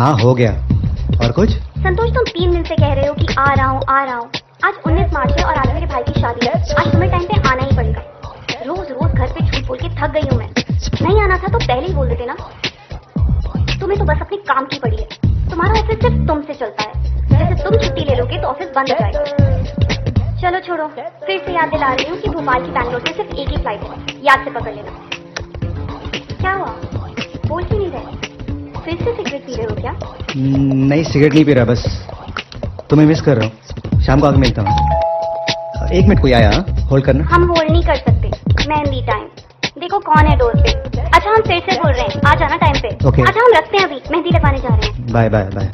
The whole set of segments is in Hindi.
हाँ हो गया। और कुछ? संतोष, तुम 3 दिन से कह रहे हो कि आ रहा हूँ आ रहा हूँ। आज 19 मार्च है और आज मेरे भाई की शादी है। आज तुम्हें टाइम पे आना ही पड़ेगा। रोज रोज घर पे झूठ बोल के थक गई हूँ मैं। नहीं आना था तो पहले ही बोल देते ना। तुम्हें तो बस अपने काम की पड़ी है। तुम्हारा ऑफिस सिर्फ तुमसे चलता है। जैसे तुम छुट्टी ले लोगे तो ऑफिस बंद हो जाएगा। चलो छोड़ो, फिर से याद दिला रही हूँ कि भोपाल की बैंगलोर से सिर्फ एक ही फ्लाइट है। याद से पकड़ लेना। क्या हुआ, बोल क्यों नहीं रहे? फिर से सिगरेट पी रहे हो क्या? नहीं, सिगरेट नहीं पी रहा, बस तुम्हें मिस कर रहा हूँ। शाम को आके मिलता हूँ। 1 मिनट, कोई आया? होल्ड करना। हम होल्ड नहीं कर सकते। मेहंदी टाइम। देखो कौन है डोर पे। अच्छा, हम फिर से बोल रहे हैं, आ जाना टाइम पे। Okay. अच्छा, हम रखते हैं, अभी मेहंदी लगाने जा रहे हैं। Bye bye bye.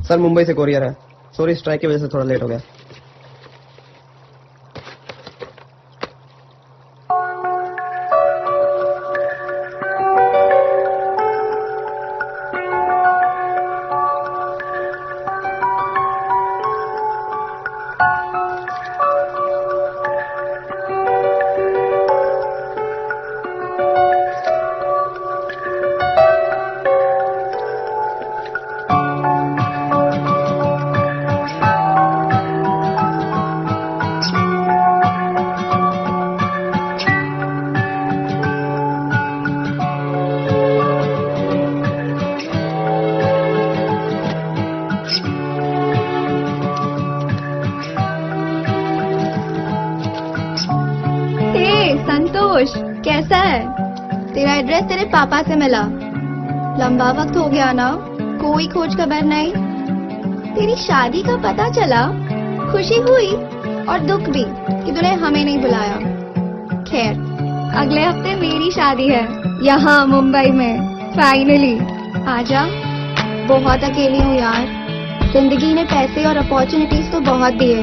Sir Mumbai से कोरियर है। सॉरी, स्ट्राइक की वजह से थोड़ा लेट हो गया। संतोष, कैसा है? तेरा एड्रेस तेरे पापा से मिला। लंबा वक्त हो गया ना, कोई खोज खबर नहीं। तेरी शादी का पता चला, खुशी हुई और दुख भी कि तूने हमें नहीं बुलाया। खैर, अगले हफ्ते मेरी शादी है यहाँ मुंबई में। फाइनली आजा। बहुत अकेली हूँ यार। जिंदगी ने पैसे और अपॉर्चुनिटीज तो बहुत दिए,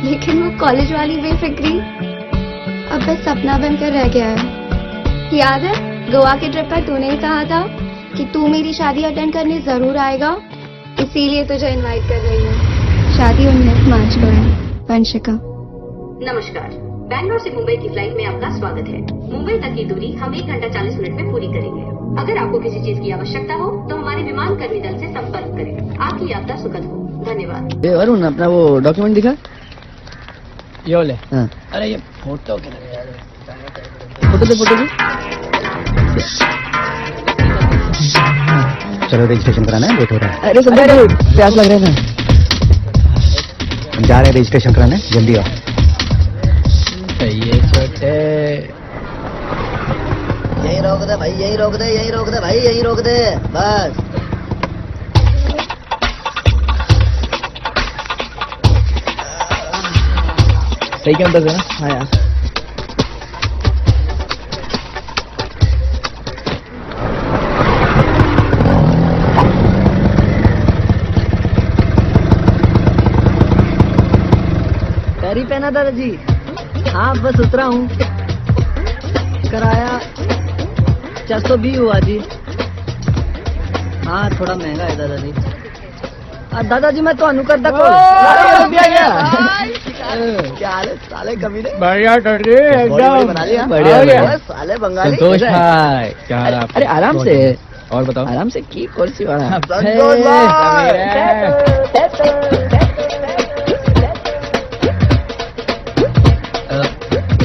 लेकिन वो कॉलेज वाली बेफिक्री अब बस सपना बनकर रह गया है। याद है गोवा के ट्रिप पर तूने ही कहा था कि तू मेरी शादी अटेंड करने जरूर आएगा, इसीलिए तुझे इनवाइट कर रही हूँ। शादी 19 मार्च को है। वंशिका। नमस्कार, बैंगलोर से मुंबई की फ्लाइट में आपका स्वागत है। मुंबई तक की दूरी हम 1 घंटा 40 मिनट में पूरी करेंगे। अगर आपको किसी चीज की आवश्यकता हो तो हमारे विमान कर्मी दल से संपर्क करें। आपकी यात्रा सुखद हो। धन्यवाद। अरुण, अपना वो डॉक्यूमेंट दिखा। ये ले। हाँ। अरे ये फोटो फोटो दे, फोटो दे। चलो रजिस्ट्रेशन कराना है, लेट हो रहा है। अरे संतोष, प्यास लग रहा है ना। हम जा रहे हैं रजिस्ट्रेशन कराने, जल्दी आओ। ये छोटे यही रोक दे भाई, यही रोक दे, यही रोक दे भाई, यही रोक दे बस। सही कैंपस है ना? हाँ यार। पैरी पहना दादाजी। हाँ बस उतरा हूँ। किराया 420 हुआ जी। हाँ थोड़ा महंगा है दादाजी। दादाजी मैं तो करता क्या हाल है साले कमीने? बढ़िया एकदम बना लिया। बढ़िया साले बंगाली। संतोष भाई, क्या हाल है आपका? अरे आराम से। और बताओ। आराम से की कुर्सी वाला।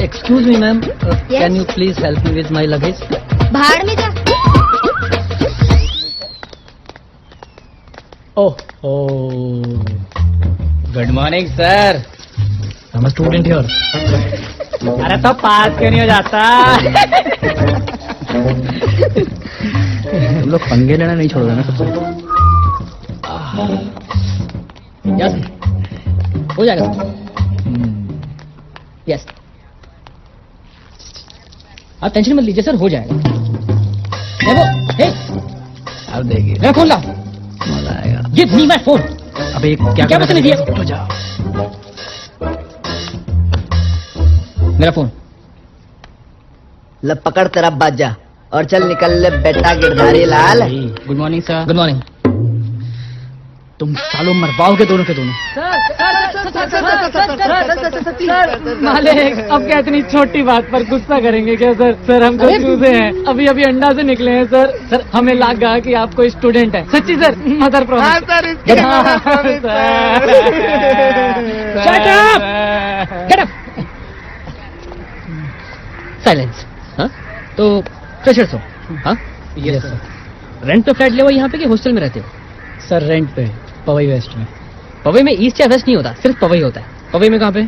Excuse me ma'am, can you please help me with my luggage? भाड़ में जा। Oh good morning sir. I'm a student here. अरे तो पास क्यों नहीं हो जाता? तुम लोग पंगे लेना नहीं छोड़ देना सबसे। यस हो जाएगा। यस आप टेंशन मत लीजिए सर, हो जाएगा। अब देखिए मैं फोन ला। मजा आएगा। Give me my phone. अबे क्या बता दिया? तो जा। मेरा फोन। ल पकड़ तेरा बाजा और चल निकल ले बेटा Girdhari Lal. Good morning sir. Good morning. तुम सालों मरवाओगे दोनों के दोनों। मालिक, अब क्या इतनी छोटी बात पर गुस्सा करेंगे क्या सर? सर हम तो चूजे हैं, अभी अभी अंडा से निकले हैं सर। सर हमें लगा कि आप कोई स्टूडेंट है। सच्ची सर, मदर प्रॉमिस। साइलेंस। हाँ तो फ्रेशर्स हो? हाँ यस सर। रेंट पे फ्लैट ले हुआ यहाँ पे कि हॉस्टल में रहते हो? सर रेंट पे, पवई वेस्ट में। पवई में ईस्ट या वेस्ट नहीं होता, सिर्फ पवई होता है। पवई में कहाँ पे?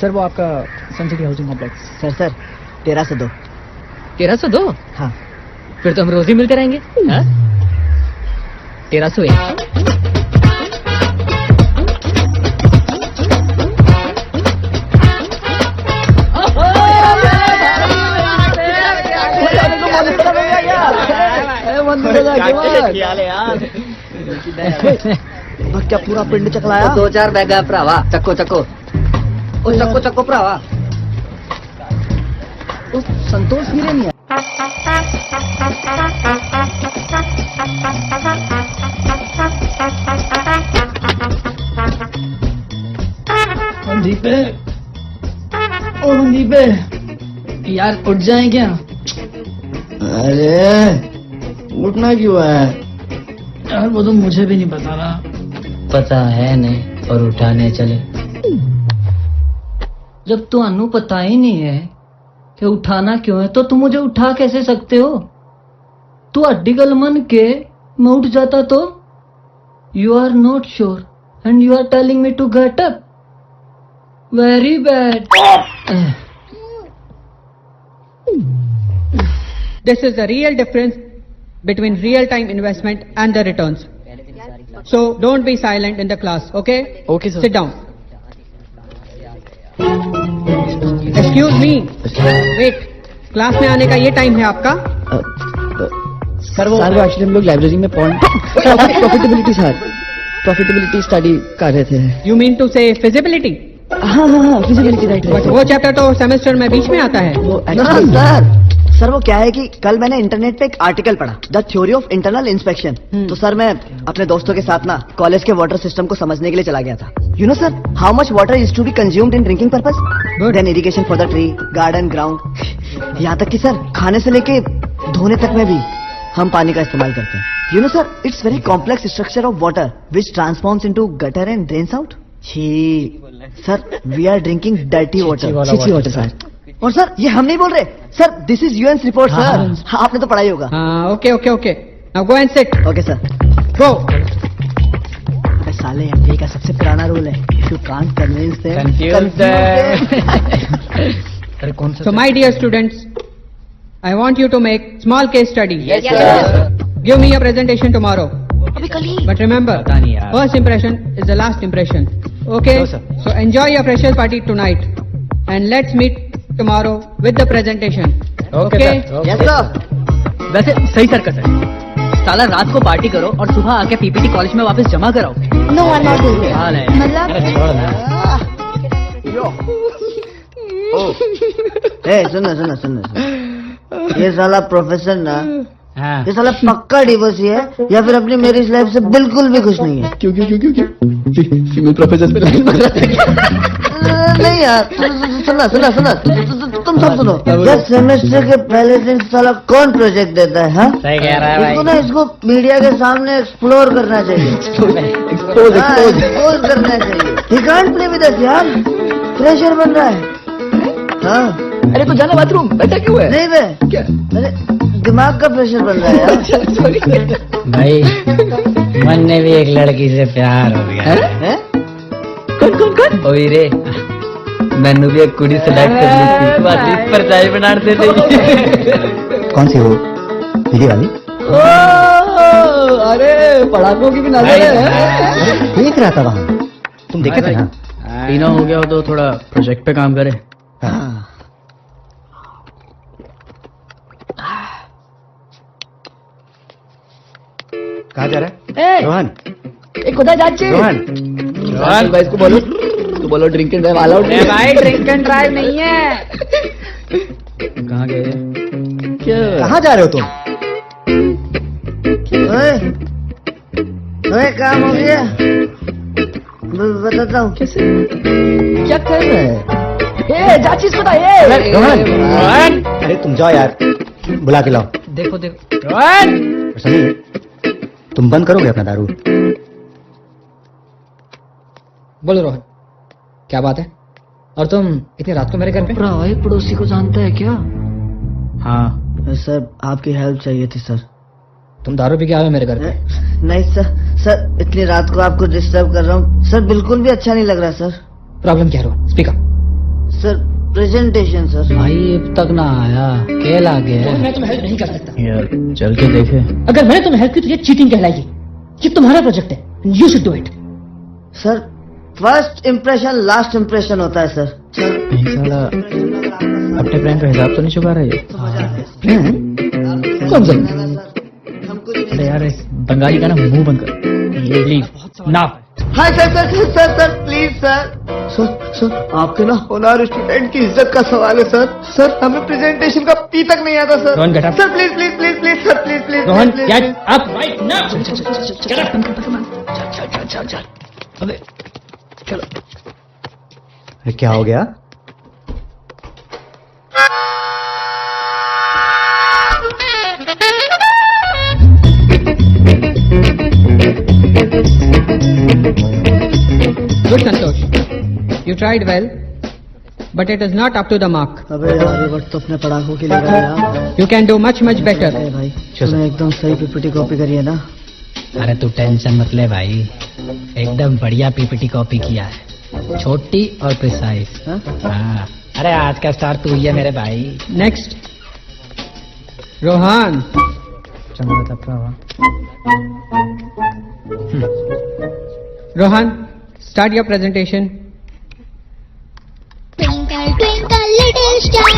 सर वो आपका सन सिटी हाउसिंग कॉम्प्लेक्स। सर 1302। 1302? हाँ। फिर तो हम रोज ही मिलते रहेंगे। 1301। क्या पूरा पिंड चकलाया? 2-4 बैग भरावा, चक्को चक्को। ओ चक्को चक्को भरावा। उस संतोष हीरे नहीं है। मनदीप ओ मनदीप यार उठ जाए क्या? अरे उठना क्यों है? यार वो तो मुझे भी नहीं पता ना। पता है नहीं और उठाने चले। जब तुम्हें पता ही नहीं है कि उठाना क्यों है तो तुम मुझे उठा कैसे सकते हो? तू हड्डी गल मन के मैं उठ जाता तो? You are not sure and you are telling me to get up. Very bad. This is the real difference between real-time investment and the returns. So don't be silent in the class, okay? Okay, sir. Sit down. Excuse me. Wait. Class में आने का ये टाइम है आपका? सर वो एक्चुअली हम लोग लाइब्रेरी में प्रॉफिटेबिलिटी स्टडी कर रहे थे। You mean to say feasibility? हाँ फिजिबिलिटी राइट। वो चैप्टर तो सेमेस्टर में बीच में आता है। सर वो क्या है कि कल मैंने इंटरनेट पे एक आर्टिकल पढ़ा, the theory of internal inspection. तो सर मैं अपने दोस्तों के साथ ना कॉलेज के वाटर सिस्टम को समझने के लिए चला गया था। You know sir how much water is to be consumed in drinking purpose, then irrigation for the tree, garden, ground, यहाँ तक कि सर खाने से लेके धोने तक में भी हम पानी का इस्तेमाल करते हैं। You know sir it's very complex structure of water which transforms into gutter and drains out. Sir we are drinking dirty water, छिछी वाटर सर। और सर ये हम नहीं बोल रहे sir, this is UN report sir. हाँ आपने तो पढ़ा ही होगा। हाँ okay now go and sit. Okay sir go. साले एमबीए का सबसे पुराना रूल है, if you can't convince them अरे कौन सा? So my dear students, I want you to make small case study. Yes, sir. Give me your presentation tomorrow. अभी कल ही। But remember, पता नहीं यार। first impression is the last impression. Okay? No, sir. So enjoy your freshers party tonight. And let's meet tomorrow with the presentation. Okay, sir. Yes sir. वैसे सही सर्कस है। साला रात को पार्टी करो और सुबह आके पीपीटी कॉलेज में वापस जमा कराओ। No I am not doing it. हाल है। मतलब अरे छोड़ ना। सुनो ये साला प्रोफेसर ना, हाँ। ये साला पक्का डिवोर्सी है या फिर अपनी मैरिज लाइफ से बिल्कुल भी खुश नहीं है। क्यों फीमेल प्रोफेसर पे लाइन मार नहीं यार सुना तुम सब सुनो। जब सेमेस्टर के पहले दिन साला कौन प्रोजेक्ट देता है? हाँ सही कह रहा है भाई। इसको ना इसको मीडिया के सामने एक्सप्लोर करना चाहिए, एक्सपोज करना चाहिए। He can't play with us यार, प्रेशर बन रहा है। हाँ अरे तो जाना बाथरूम, बैठा क्यों है? नहीं बे क्या, अरे दिमाग का प्रेशर बन रहा है यार। भाई मन ने भी एक लड़की से प्यार हो गया हैं? कौन ओए रे मैंने भी एक कुड़ी सेलेक्ट कर ली थी, बस इस पर चाय बना दे रही। कौन सी हो? पीली वाली? अरे पढ़ाकों की भी नजर है। देख रहा था वहाँ, तुम देखे थे ना? तीनों हो गया हो तो थोड़ा प्रोजेक्ट पे काम करे। कहाँ जा रहा है रोहन? खुदा जाचे रोहन भाई इसको बोलो, तो बोलो ड्रिंक एंड ड्राइव अलाउड नहीं है भाई। ड्रिंक एंड ड्राइव नहीं है। कहाँ गए? कहाँ जा रहे हो तुम? अरे काम हो गया, बताता हूँ। क्या कर रहे हैं? जा चीज पता है। रोहन, अरे तुम जाओ यार, बुला के लाओ। देखो देखो सनी, तुम बंद करोगे अपना दारू? बोलो रोहन, क्या बात है? और तुम इतनी रात को मेरे घर पे? राय पड़ोसी को जानता है क्या? हाँ, सर आपकी हेल्प चाहिए थी सर। तुम दारू पी के आए हो मेरे घर पे? नहीं सर, सर इतनी रात को आपको डिस्टर्ब कर रहा हूँ सर, बिल्कुल भी अच्छा नहीं लग रहा सर। प्रॉब्लम क्या है Rohan? Speak up. Sir presentation sir. भाई अब तक ना आया, खेल आ गया। मैं तुम्हें हेल्प नहीं कर सकता। यार चल के देखे। अगर मैंने तुम्हें हेल्प की तो ये चीटिंग कहलाएगी। ये तुम्हारा प्रोजेक्ट है, you should do it. Sir first impression last impression होता है सर। नहीं साला अपने प्लान का हिसाब तो नहीं चुका रहा है। कौन सा? अरे यार इस बंगाली का ना मुंह बंद कर। लीव ना। हाँ sir sir sir sir sir please sir. Sir sir आपके ना होनहार स्टूडेंट की इज्जत का सवाल है सर। सर हमें प्रेजेंटेशन का पी तक नहीं आता sir. Rohan, get up. Sir please please please please sir please please. Rohan, please, gate please. Up right now. चल। अबे चलो। अरे क्या हो गया? Good, Santosh. You tried well, but it is not up to the mark. अबे यार ये वक्त तो अपने पढ़ाकों के लिए है यार। You can do much, much better. अरे भाई तूने एकदम सही पीपीटी कॉपी करी है ना? अरे तू टेंशन मत ले भाई, एकदम बढ़िया पीपीटी कॉपी किया है, छोटी और प्रिसाइज। हाँ? हाँ, अरे आज का स्टार तू ही है मेरे भाई। Next. Rohan. चलो बता। Rohan, start your presentation. Twinkle, twinkle, little star.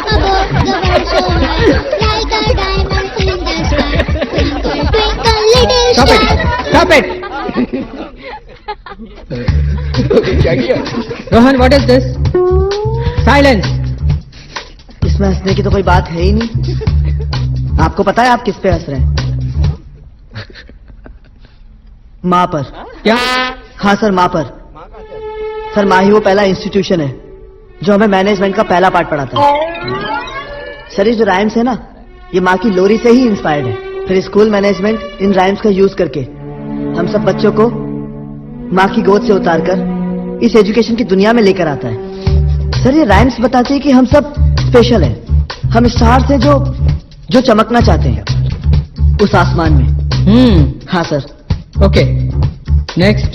Above the world so bright, like a diamond in the sky. Twinkle, twinkle, little Stop star. it! Stop it! Rohan, what is this? Silence! इसमें हंसने की तो कोई बात है ही नहीं। आपको पता है आप किस पे हंस रहे हैं? माँ पर। क्या? हाँ सर माँ पर। सर माँ ही वो पहला इंस्टीट्यूशन है जो हमें मैनेजमेंट का पहला पार्ट पढ़ाता है। सर ये जो राइम्स है ना, ये माँ की लोरी से ही इंस्पायर्ड है। फिर स्कूल मैनेजमेंट इन राइम्स का यूज करके हम सब बच्चों को माँ की गोद से उतारकर इस एजुकेशन की दुनिया में लेकर आता है। सर ये राइम्स बताते हैं कि हम सब स्पेशल हैं। हम स्टार्स हैं जो चमकना चाहते हैं उस आसमान में। हाँ sir. Okay. Next.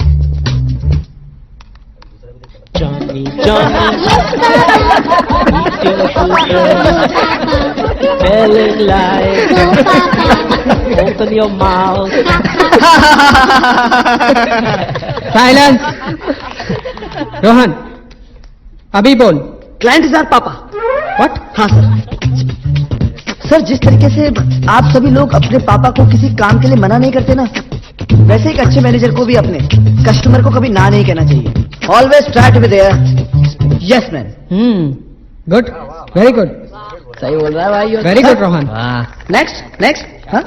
Johnny, feeling like open your mouth. Silence. Rohan, अभी बोल. क्लाइंट इज आवर पापा। What? हाँ सर। सर जिस तरीके से आप सभी लोग अपने पापा को किसी काम के लिए मना नहीं करते ना, वैसे एक अच्छे मैनेजर को भी अपने कस्टमर को कभी ना नहीं कहना चाहिए। Always try to be there. Yes man. Good. Very good. सही बोल रहा है भाई। Very good, Rohan. वाह। Next next. हाँ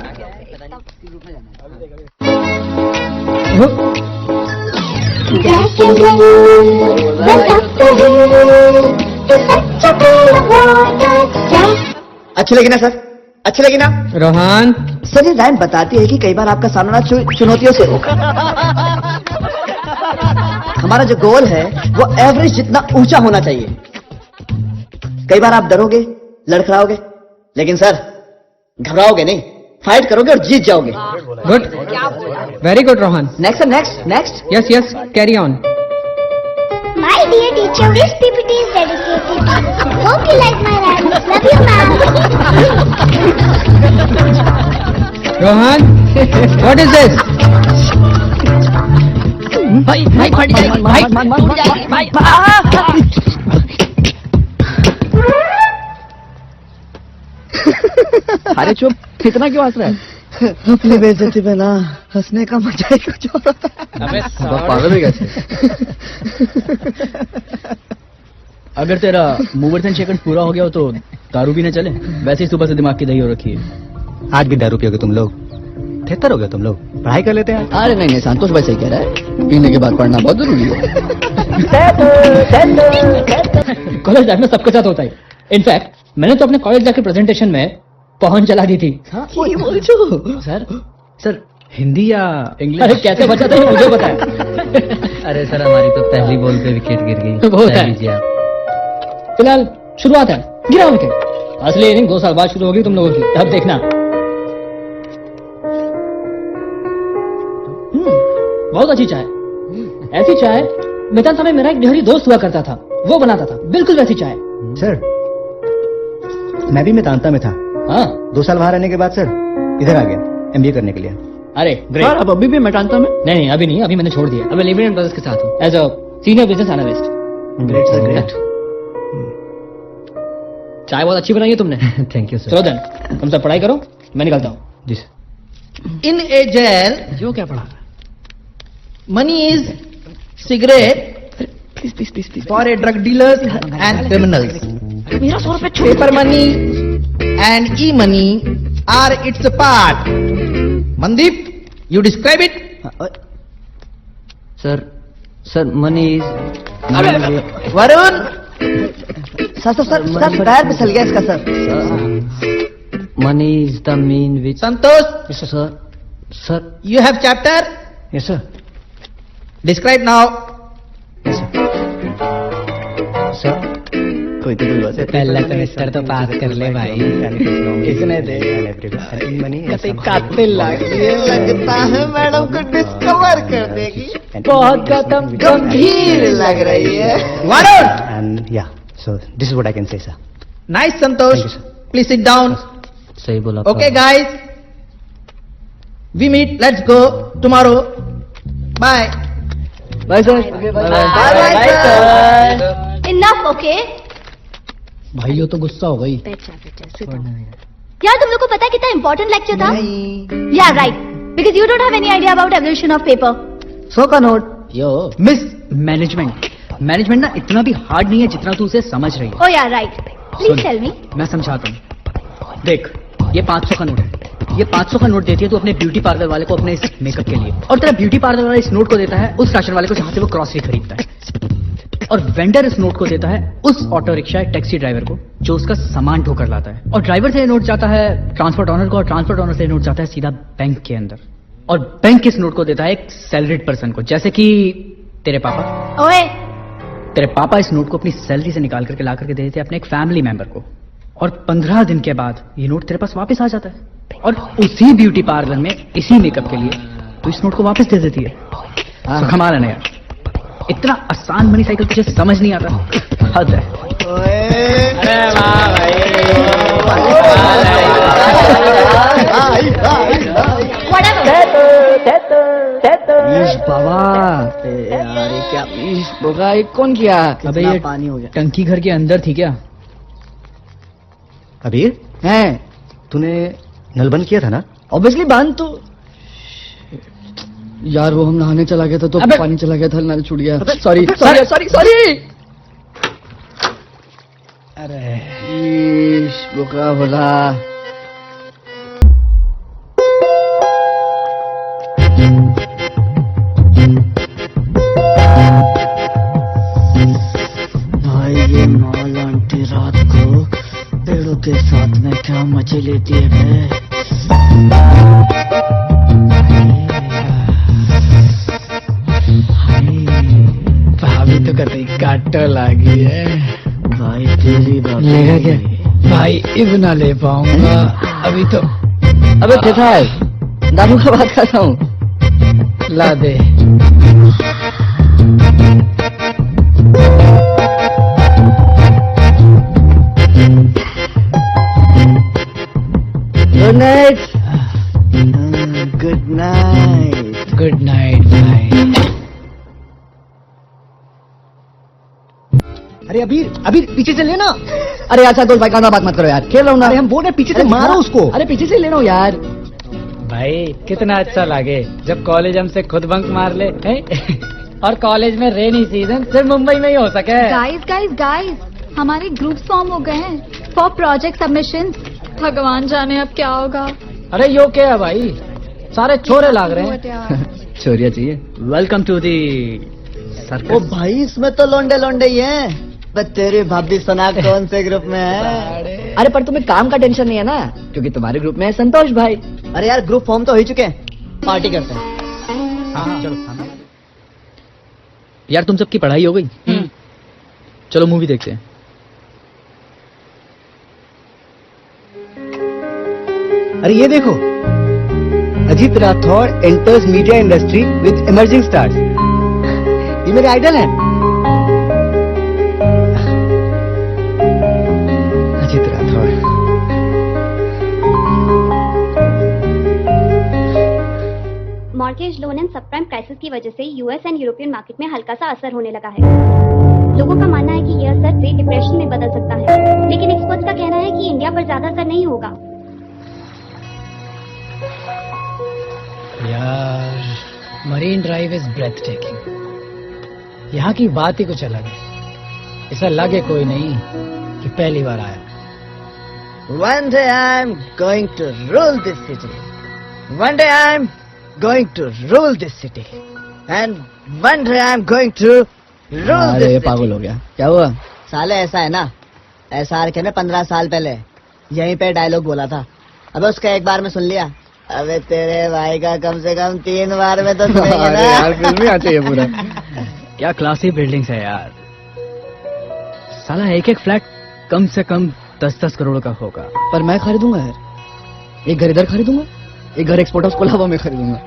अच्छी लगी ना सर? अच्छी लगी ना? Rohan. सर ये राइम बताती है कि कई बार आपका सामना चुनौतियों से होगा। हमारा जो गोल है वो एवरेज जितना ऊंचा होना चाहिए। कई बार आप डरोगे, लड़खड़ाओगे, लेकिन सर घबराओगे नहीं, फाइट करोगे और जीत जाओगे। Good. Very good, Rohan. Next next next. Yes, yes. Carry on. My dear teacher, this PPT is dedicated to you. Hope you like my rhymes. Love you, ma'am. Rohan, what is this? भाई भाई फट जाएगी, भाई टूट जाएगी, भाई। अरे चुप, इतना क्यों हंस रहा है? अपनी बेइज्जती पे ना हंसने का मजा ही कुछ और होता है। अबे पागल है कैसे? अगर तेरा मूवर्सन सेकंड पूरा हो गया हो तो दारू भी न चले। वैसे ही सुबह से दिमाग की दही हो रखी है। आज भी दारू पियोगे तुम लोग? 75 हो गए तुम लोग, पढ़ाई कर लेते हैं। अरे नहीं नहीं, संतोष भाई सही कह रहा है, पीने के बाद पढ़ना बहुत जरूरी है। कॉलेज लाइफ में सबके साथ होता है। इनफैक्ट मैंने तो अपने कॉलेज लाइफ के प्रेजेंटेशन में पहुंच जला दी थी। सर सर हिंदी या इंग्लिश? अरे कैसे बचा था ये मुझे पता है। अरे सर हमारी तो पहली बॉल पे विकेट गिर गई। वो होता है। लीजिए आप। फिलहाल शुरुआत है, गिरा विकेट। असली इनिंग 2 साल बाद शुरू होगी तुम लोगों की, अब देखना। बहुत अच्छी चाय, ऐसी चाय मेदांता में मेरा एक बिहारी दोस्त हुआ करता था, वो बनाता था, बिल्कुल वैसी चाय। सर मैं भी मेदांता में था, हाँ 2 साल वहां रहने के बाद सर इधर आ गया MBA करने के लिए। अरे ग्रेट। अब अभी भी मेटांता में? नहीं अभी नहीं, अभी मैंने छोड़ दिया। अब लिबरेट ब्रदर्स के साथ हूँ as a senior business analyst. Great sir, great. चाय बहुत अच्छी बनाई है तुमने। Thank you sir. चलो देन तुम सब पढ़ाई करो, मैं निकलता हूँ। जी सर। In a jail, जो क्या पढ़ा? money is cigarette please for a drug dealers and criminals. मेरा 100 रुपए Paper money and e-money are its part. Mandeep, you describe it. Sir money is Varun, sir पैर फिसल गया इसका sir. Money is the mean which. Santosh, sir you have chapter. Yes sir. Describe now. Sir कोई तो बोल से पहला सेमेस्टर तो पास कर ले भाई। किसने दे मनी काते लगता है मैडम को डिस्कवर कर देगी। बहुत गंभीर लग रही है। Varun, एंड या so this is what I can say sir. nice Santosh. Please sit down. सही बोला। Okay guys, we meet. Let's go tomorrow. Bye. Bye sir. Bye sir. Enough okay. भाई ये तो गुस्सा हो गई। यार तुम लोग को पता है कितना इंपॉर्टेंट लेक्चर था? या right, because you don't have any idea about evolution of paper. 100 का नोट। यो मिस मैनेजमेंट ना इतना भी हार्ड नहीं है जितना तू उसे समझ रही है। ओ या राइट, प्लीज टेल मी। मैं समझाता हूँ। देख ये 500 का नोट है, ये 500 का नोट देती है तू अपने ब्यूटी पार्लर वाले को अपने इस मेकअप के लिए, और तेरा ब्यूटी पार्लर वाला इस नोट को देता है उस राशन वाले को जहां से वो ग्रॉसरी खरीदता है, और वेंडर इस नोट को देता है उस ऑटो रिक्शा टैक्सी ड्राइवर को जो उसका सामान ढोकर लाता है, और ड्राइवर से ये नोट जाता है ट्रांसपोर्ट ऑनर को, और ट्रांसपोर्ट ऑनर से ये नोट जाता है सीधा बैंक के अंदर, और बैंक इस नोट को देता है एक सैलरीड पर्सन को, जैसे कि तेरे पापा। ओए तेरे पापा इस नोट को अपनी सैलरी से निकाल करके ला करके दे देते अपने एक फैमिली मेंबर को, और 15 दिन के बाद ये नोट तेरे पास वापस आ जाता है, और उसी ब्यूटी पार्लर में इसी मेकअप के लिए तो इस नोट को वापस दे देती है। तो कमाल है ना यार, इतना आसान मनी साइकिल तुझे समझ नहीं आता, हद है। अरे वाह बाबा यार ये क्या होगा, ये कौन किया? अबे कितना ये पानी हो गया। टंकी घर के अंदर थी क्या? अबीर हैं तूने नल बंद किया था ना? ऑब्वियसली बंद तो यार, वो हम नहाने चला गया था तो अबे- पानी चला गया था, नल छूट गया। Sorry sorry sorry sorry. अरे बोका बोला। भाई ये मॉल आंटी रात को पेड़ों के साथ में क्या मजे लेती है। भाभी तो कतई काटो लागी है भाई तेरी बात लेगा क्या भाई? इब ना ले पाऊंगा अभी तो। अबे कैसा है? दारू का बात करता हूँ। ला दे। Good night. Good night. Good night भाई। अरे अबीर पीछे से लेना। अरे यार संतोष भाई कांदा बात मत करो यार, खेल रहा हूँ ना। अरे हम बोल रहे हैं पीछे से अरे मारो उसको। अरे पीछे से ले रहा हूँ यार। भाई कितना अच्छा लगे जब कॉलेज हमसे खुद बंक मार ले हैं? और कॉलेज में रेनी सीजन सिर्फ मुंबई में ही हो सके। गाइस हमारे ग्रुप फॉर्म हो गए हैं फॉर प्रोजेक्ट सबमिशन। भगवान जाने अब क्या होगा। अरे यो क्या है भाई, सारे छोरे लाग रहे हैं। चोरिया चाहिए। Welcome to the O circus. भाई इसमें तो लोंडे लोंडे ही हैं। बस तेरी भाभी सुना कौन से ग्रुप में है? अरे पर तुम्हें काम का टेंशन नहीं है ना, क्योंकि तुम्हारे ग्रुप में है संतोष भाई। अरे यार ग्रुप फॉर्म तो हो ही चुके हैं, पार्टी करते हैं। हाँ चलो। यार तुम सबकी पढ़ाई हो गई? चलो मूवी देखते हैं। अरे ये देखो, Ajit Rathore enters media industry with emerging stars. ये मेरे आइडल हैं। Ajit Rathore. Mortgage loan and subprime crisis की वजह से यूएस एंड यूरोपियन मार्केट में हल्का सा असर होने लगा है। लोगों का मानना है कि यह असर ग्रेट डिप्रेशन में बदल सकता है, लेकिन एक्सपर्ट्स का कहना है कि इंडिया पर ज्यादा असर नहीं होगा। यार Marine Drive is breathtaking. यहाँ की बात ही कुछ अलग है। ऐसा लगे कोई नहीं कि पहली बार आया। One day I'm going to rule this city. One day I'm going to rule this city. And one day I'm going to rule this अरे city. पागल हो गया, क्या हुआ? साले ऐसा है ना, SRK ने 15 साल पहले यहीं पे डायलॉग बोला था। अबे उसका एक बार में सुन लिया, अबे तेरे भाई का कम से कम 3 बार में तो सुनेंगे ना। अरे यार फिल्म ही आती है पूरा। क्या क्लासी बिल्डिंग्स है यार। साला एक एक फ्लैट कम से कम 10-10 करोड़ का होगा। पर मैं खरीदूंगा यार, एक घर इधर खरीदूंगा, एक घर एक्सपोर्ट हाउस कोलाबा में खरीदूंगा।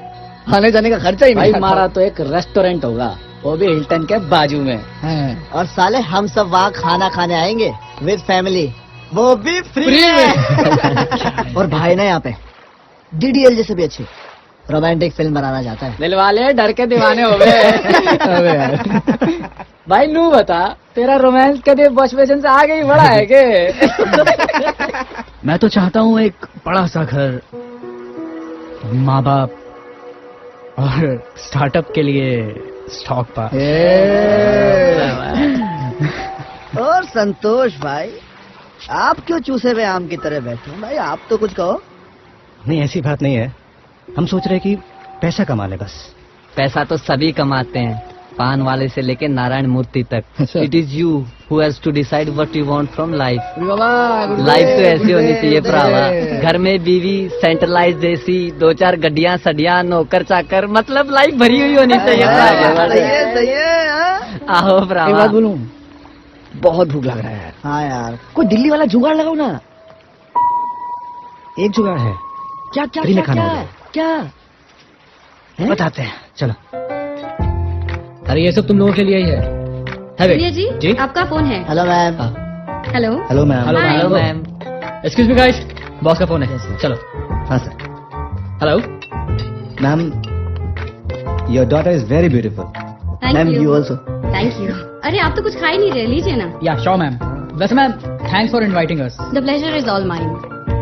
आने जाने का खर्चा ही भाई नहीं। हमारा तो एक रेस्टोरेंट होगा, वो भी हिल्टन के बाजू में। और साले हम सब वहाँ खाना खाने आएंगे विद फैमिली, वो भी फ्री में। और भाई ना यहाँ पे DDL जैसे भी अच्छी रोमांटिक फिल्म बनाना चाहता है। दिल वाले डर के दीवाने हो गए। अबे यार। भाई नू बता, तेरा रोमांस कभी बचपन से आगे ही बढ़ा है के? मैं तो चाहता हूँ एक बड़ा सा घर, माँ बाप और स्टार्टअप के लिए स्टॉक पार्क। और संतोष भाई, आप क्यों चूसे हुए आम की तरह बैठे हैं? भाई आप तो कुछ कहो। नहीं ऐसी बात नहीं है, हम सोच रहे कि पैसा कमा ले बस। पैसा तो सभी कमाते हैं, पान वाले से लेके नारायण मूर्ति तक। अच्छा। It is you who has to decide what you want from life. Life life तो ऐसी होनी चाहिए भरावा, घर में बीवी, सेंट्रलाइज देसी, 2-4 गड्डियां सडियां, नौकर चाकर, मतलब लाइफ भरी हुई होनी चाहिए भरावा। सही है, सही है, हाँ? आहो एक बात भरावा। बोलूं, बहुत भूख लग रहा है यार। हाँ यार, कोई दिल्ली वाला जुगाड़ लगाओ ना। एक जुगाड़ है, क्या क्या फ्री में क्या खाना क्या, मिलेगा। क्या? हैं? बताते हैं, चलो। अरे ये सब तुम लोगों के लिए ही है। सुनिए जी, जी? आपका फोन है। Hello ma'am. Hello. Hello ma'am. Hello hello ma'am. Excuse me guys, boss का फोन है। चलो। हाँ sir. Hello. Ma'am, your daughter is very beautiful. Thank ma'am you. You also. Thank you. अरे आप तो कुछ खा ही नहीं रहे, लीजिए ना। Yeah sure ma'am. वैसे ma'am, thanks for inviting us. The pleasure is all mine.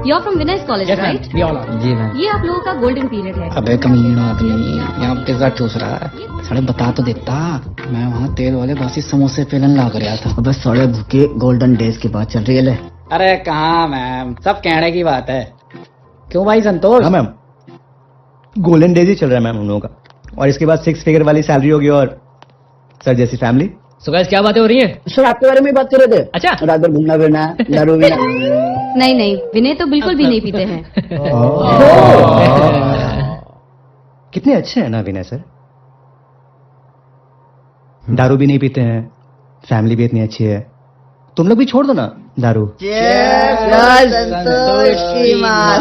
You are from Vinayas college, yes ma'am, right? We all are. जी मैम। ये आप लोगों का गोल्डन पीरियड है। अबे कमीना आदमी, यहाँ पिज्जा ठूस रहा है। साले बता तो देता, मैं वहाँ तेल वाले बासी समोसे पेलन ला कर आया था। अबे साले भूखे गोल्डन डेज की बात चल रही है ले। अरे कहाँ मैम, सब कहने की बात है। क्यों भाई संतोष? हाँ मैम, गोल्डन डेज ही चल रहा है मैम हम लोगों का, और इसके बाद 6 फिगर वाली सैलरी होगी और सर जैसी फैमिली। सो गाइस क्या बातें हो रही है? सर आपके बारे में ही बात कर रहे थे। अच्छा। रात भर घूमना फिरना, दारू पीना। नहीं नहीं, विनय तो बिल्कुल भी नहीं पीते हैं। कितने अच्छे हैं ना विनय सर, दारू भी नहीं पीते हैं, फैमिली भी इतनी अच्छी है। तुम लोग भी छोड़ दो ना दारू। Cheers, संतोष की माल।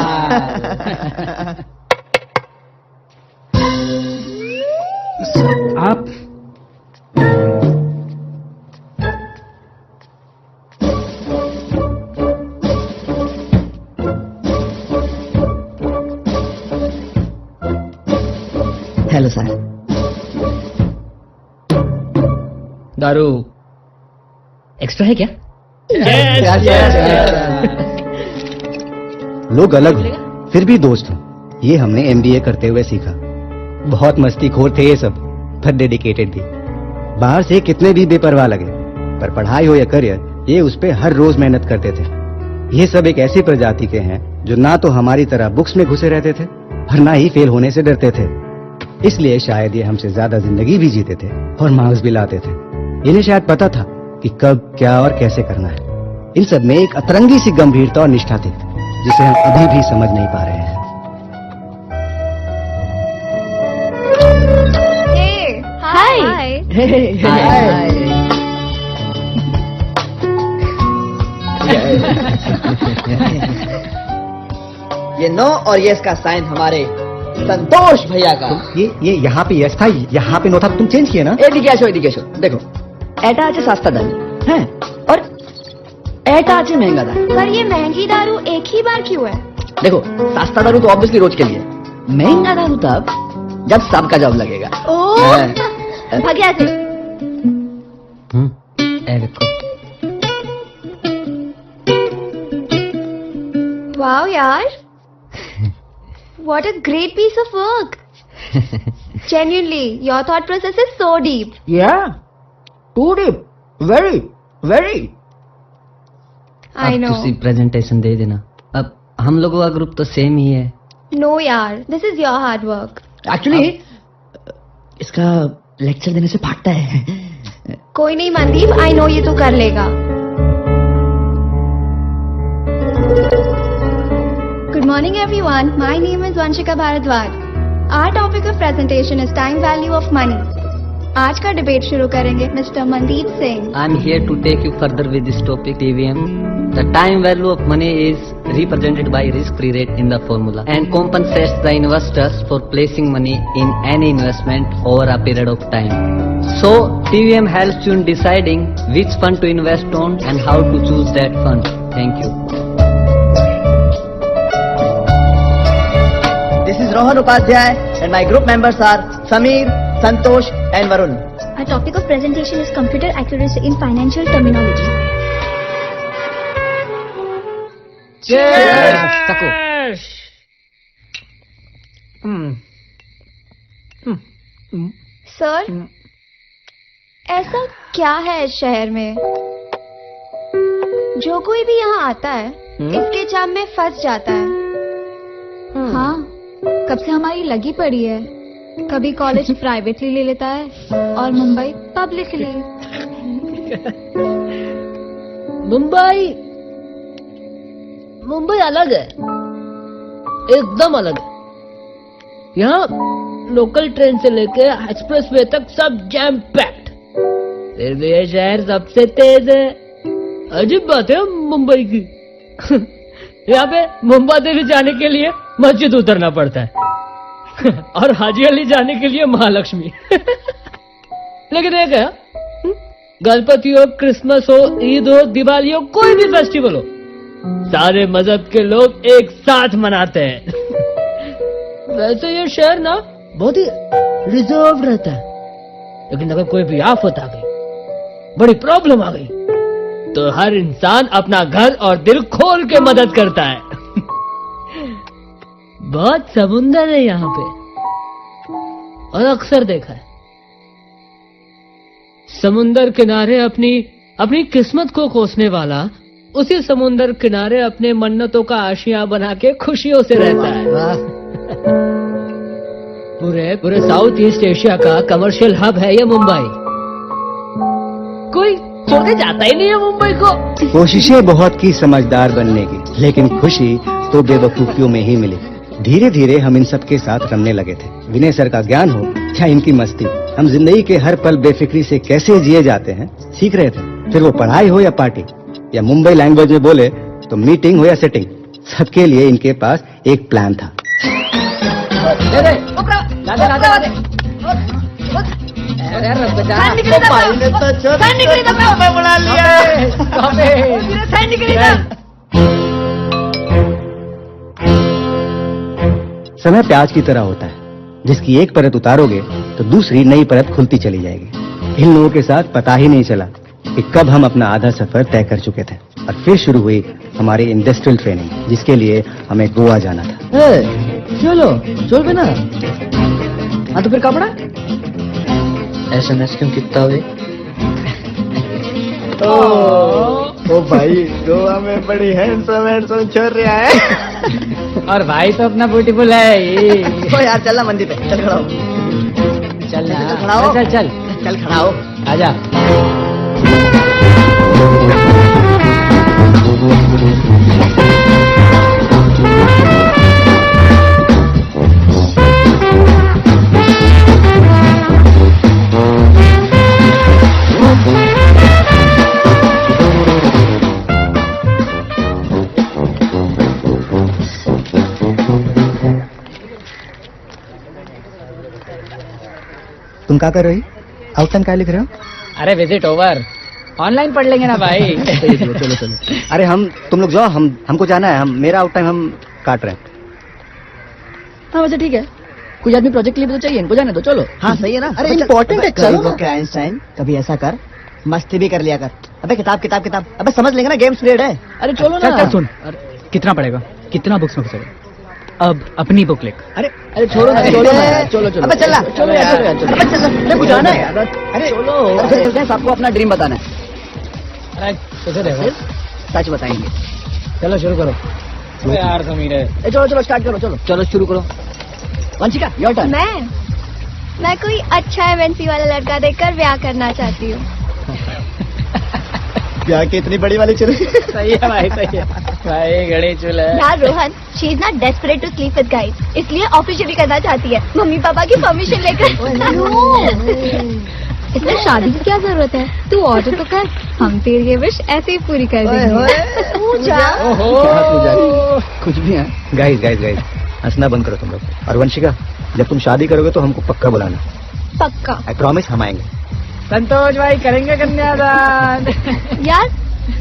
आप हेलो सर। दारू एक्स्ट्रा है क्या? लोग अलग हो, फिर भी दोस्त हो, ये हमने MBA करते हुए सीखा। बहुत मस्तीखोर थे ये सब, पर डेडिकेटेड भी। बाहर से कितने भी बेपरवाह लगे, पर पढ़ाई हो या करियर, ये उस पे हर रोज मेहनत करते थे। ये सब एक ऐसी प्रजाति के हैं जो ना तो हमारी तरह बुक्स में घुसे रहते थे और ना ही फेल होने से डरते थे। इसलिए शायद ये हमसे ज्यादा जिंदगी भी जीते थे और मार्क्स भी लाते थे। इन्हें शायद पता था कि कब क्या और कैसे करना है। इन सब में एक अतरंगी सी गंभीरता और निष्ठा थी जिसे हम अभी भी समझ नहीं पा रहे हैं। ये नो और यस का साइन हमारे संतोष भैया का। ये यहाँ पे यस था, यहाँ पे नो था, तुम चेंज किए ना? এদিকে আসো দেখো, এটা আছে সস্তা দারু হ্যাঁ, और এটা আছে महंगा दारू। पर ये महंगी दारू एक ही बार क्यों है? देखो सस्ता दारू तो ऑब्वियसली रोज के लिए, महंगा दारू तब जब सबका जॉब लगेगा। ओह भाग्या से वाओ यार, what a great piece of work. Genuinely, your thought process is so deep. Yeah, too deep, very, very. I know. तुसी प्रेजेंटेशन दे देना। अब हम लोगों का ग्रुप तो सेम ही है। No यार, this is your hard work. Actually, इसका लेक्चर देने से भागता है। कोई नहीं मनदीप, I know ये तू कर लेगा। Good morning everyone. My name is Vanshika Bharadwaj. Our topic of presentation is time value of money. आज का डिबेट शुरू करेंगे mister Mandeep Singh. I am here to take you further with this topic, TVM. The time value of money is represented by risk-free rate in the formula and compensates the investors for placing money in any investment over a period of time. So, TVM helps you in deciding which fund to invest on and how to choose that fund. Thank you. This is Rohan Upadhyay and my group members are Sameer, Santosh and Varun. Our topic of presentation is computer accuracy in financial terminology. Sir, ऐसा क्या है इस शहर में जो कोई भी यहाँ आता है इसके जाम में फंस जाता है? हाँ, कब से हमारी लगी पड़ी है। कभी कॉलेज प्राइवेटली ले लेता है और मुंबई पब्लिकली। मुंबई अलग है, एकदम अलग है। यहाँ लोकल ट्रेन से लेके एक्सप्रेस वे तक सब जैम पैक्ड। फिर भी ये शहर सबसे तेज है। अजीब बात है मुंबई की। यहाँ पे मुंबई देवी जाने के लिए मस्जिद उतरना पड़ता है और हाजी अली जाने के लिए महालक्ष्मी। लेकिन एक है, गणपति हो, क्रिसमस हो, ईद हो, दिवाली हो, कोई भी फेस्टिवल हो, सारे मजहब के लोग एक साथ मनाते हैं। वैसे ये शहर ना बहुत ही रिजर्व रहता है, लेकिन अगर कोई भी आफत आ गई, बड़ी प्रॉब्लम आ गई, तो हर इंसान अपना घर और दिल खोल के मदद करता है। बहुत समुंदर है यहाँ पे, और अक्सर देखा है समुंदर किनारे अपनी किस्मत को कोसने वाला उसी समुंदर किनारे अपने मन्नतों का आशियां बना के खुशियों से रहता है। पूरे साउथ ईस्ट एशिया का कमर्शियल हब है ये मुंबई। कोई छोड़ के जाता ही नहीं है मुंबई को। कोशिशें बहुत की समझदार बनने की, लेकिन खुशी तो बेवकूफियों में ही मिली। धीरे धीरे हम इन सब के साथ रमने लगे थे। विनय सर का ज्ञान हो या इनकी मस्ती, हम जिंदगी के हर पल बेफिक्री से कैसे जिए जाते हैं सीख रहे थे। फिर वो पढ़ाई हो या पार्टी, या मुंबई लैंग्वेज में बोले तो मीटिंग हो या सेटिंग, सबके लिए इनके पास एक प्लान था। समय प्याज की तरह होता है, जिसकी एक परत उतारोगे तो दूसरी नई परत खुलती चली जाएगी। इन लोगों के साथ पता ही नहीं चला कि कब हम अपना आधा सफर तय कर चुके थे और फिर शुरू हुई हमारी इंडस्ट्रियल ट्रेनिंग, जिसके लिए हमें गोवा जाना था। चलो चल बिना। हाँ तो फिर कपड़ा SMS क्यों कितना हुए? ओ भाई गोवा में बड़ी हैंडसम चल रहा है। और भाई तो अपना ब्यूटीफुल है ये। ओ यार चल ना मंदिर पे, चल खड़ा हो। चल ना, चल खड़ा हो। चल चल चल खड़ा हो। आजा। तुम क्या कर रही? आउट टाइम क्या लिख रहे हो? अरे विजिट ओवर, ऑनलाइन पढ़ लेंगे ना भाई। चलो चलो चलो। अरे तुम लोग जाओ, हमको जाना है, मेरा आउट टाइम हम काट रहे हैं। हाँ वैसे ठीक है, कुछ आदमी प्रोजेक्ट के लिए भी तो चाहिए, इनको जाने दो, चलो। हाँ सही है ना। अरे important है, चलो ना। ओके आइंस्टाइन, कभी ऐसा कर, मस्ती भी कर लिया कर। अबे किताब किताब किताब, अबे समझ लेंगे ना, गेम्स पीरियड है। अरे चलो ना। चल सुन, कितना पड़ेगा, कितना बुक्स में घुसेगा? अब अपनी बुक लिख। अरे अरे छोड़ो ना, चलो ना, चलो चलो। अबे चल ना, चलो यार, चलो यार, चलो। अबे चल ना, अरे कुछ जाना है यार। अरे चलो। अरे चलते हैं, सबको अपना ड्रीम बताना है। अरे कैसे देखो, सच बताएंगे। चलो शुरू करो। यार समीर है। चलो चलो स्टार्ट करो, चलो चलो शुरू करो। Vanshika your turn. मैं कोई अच्छा एमएनसी वाला लड़का देखकर ब्याह करना चाहती हूँ। ब्याह की इतनी बड़ी वाली चली। सही है भाई, सही है भाई, घड़ी चुल है। यार Rohan, she is not desperate to sleep with guys, इसलिए ऑफिशियली करना चाहती है, मम्मी पापा की परमिशन लेकर। इसमें शादी की क्या जरूरत है, तू ऑर्डर तो कर, हम तेरी ये विश ऐसे ही पूरी कर देंगे। पूजा कुछ भी है। गाइस गाइस गाइस, हंसना बंद करो तुम लोग। और वंशिका, जब तुम शादी करोगे तो हमको पक्का बुलाना। पक्का। आई प्रॉमिस, हम आएंगे। संतोष भाई करेंगे कन्यादान। यार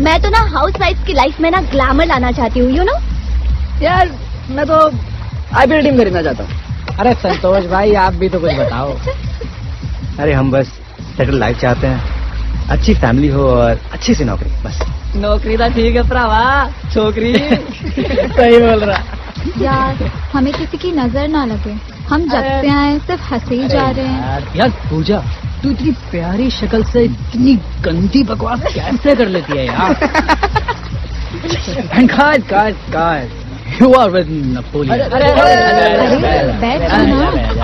मैं तो ना हाउस वाइफ की लाइफ में ना ग्लैमर लाना चाहती हूँ, यू नो। यार मैं तो आईपीएल टीम खरीदना चाहता हूँ। अरे संतोष भाई आप भी तो कुछ बताओ। अरे हम बस सेटल लाइफ चाहते हैं, अच्छी फैमिली हो और अच्छी सी नौकरी, बस। नौकरी तो ठीक है भरावा, छोकरी। सही बोल रहा। यार हमें किसी की नजर ना लगे, हम जब से आए सिर्फ हंसे ही जा रहे हैं। यार पूजा, तू इतनी प्यारी शक्ल से इतनी गंदी बकवास कैसे कर लेती है यार? You are with Napoleon.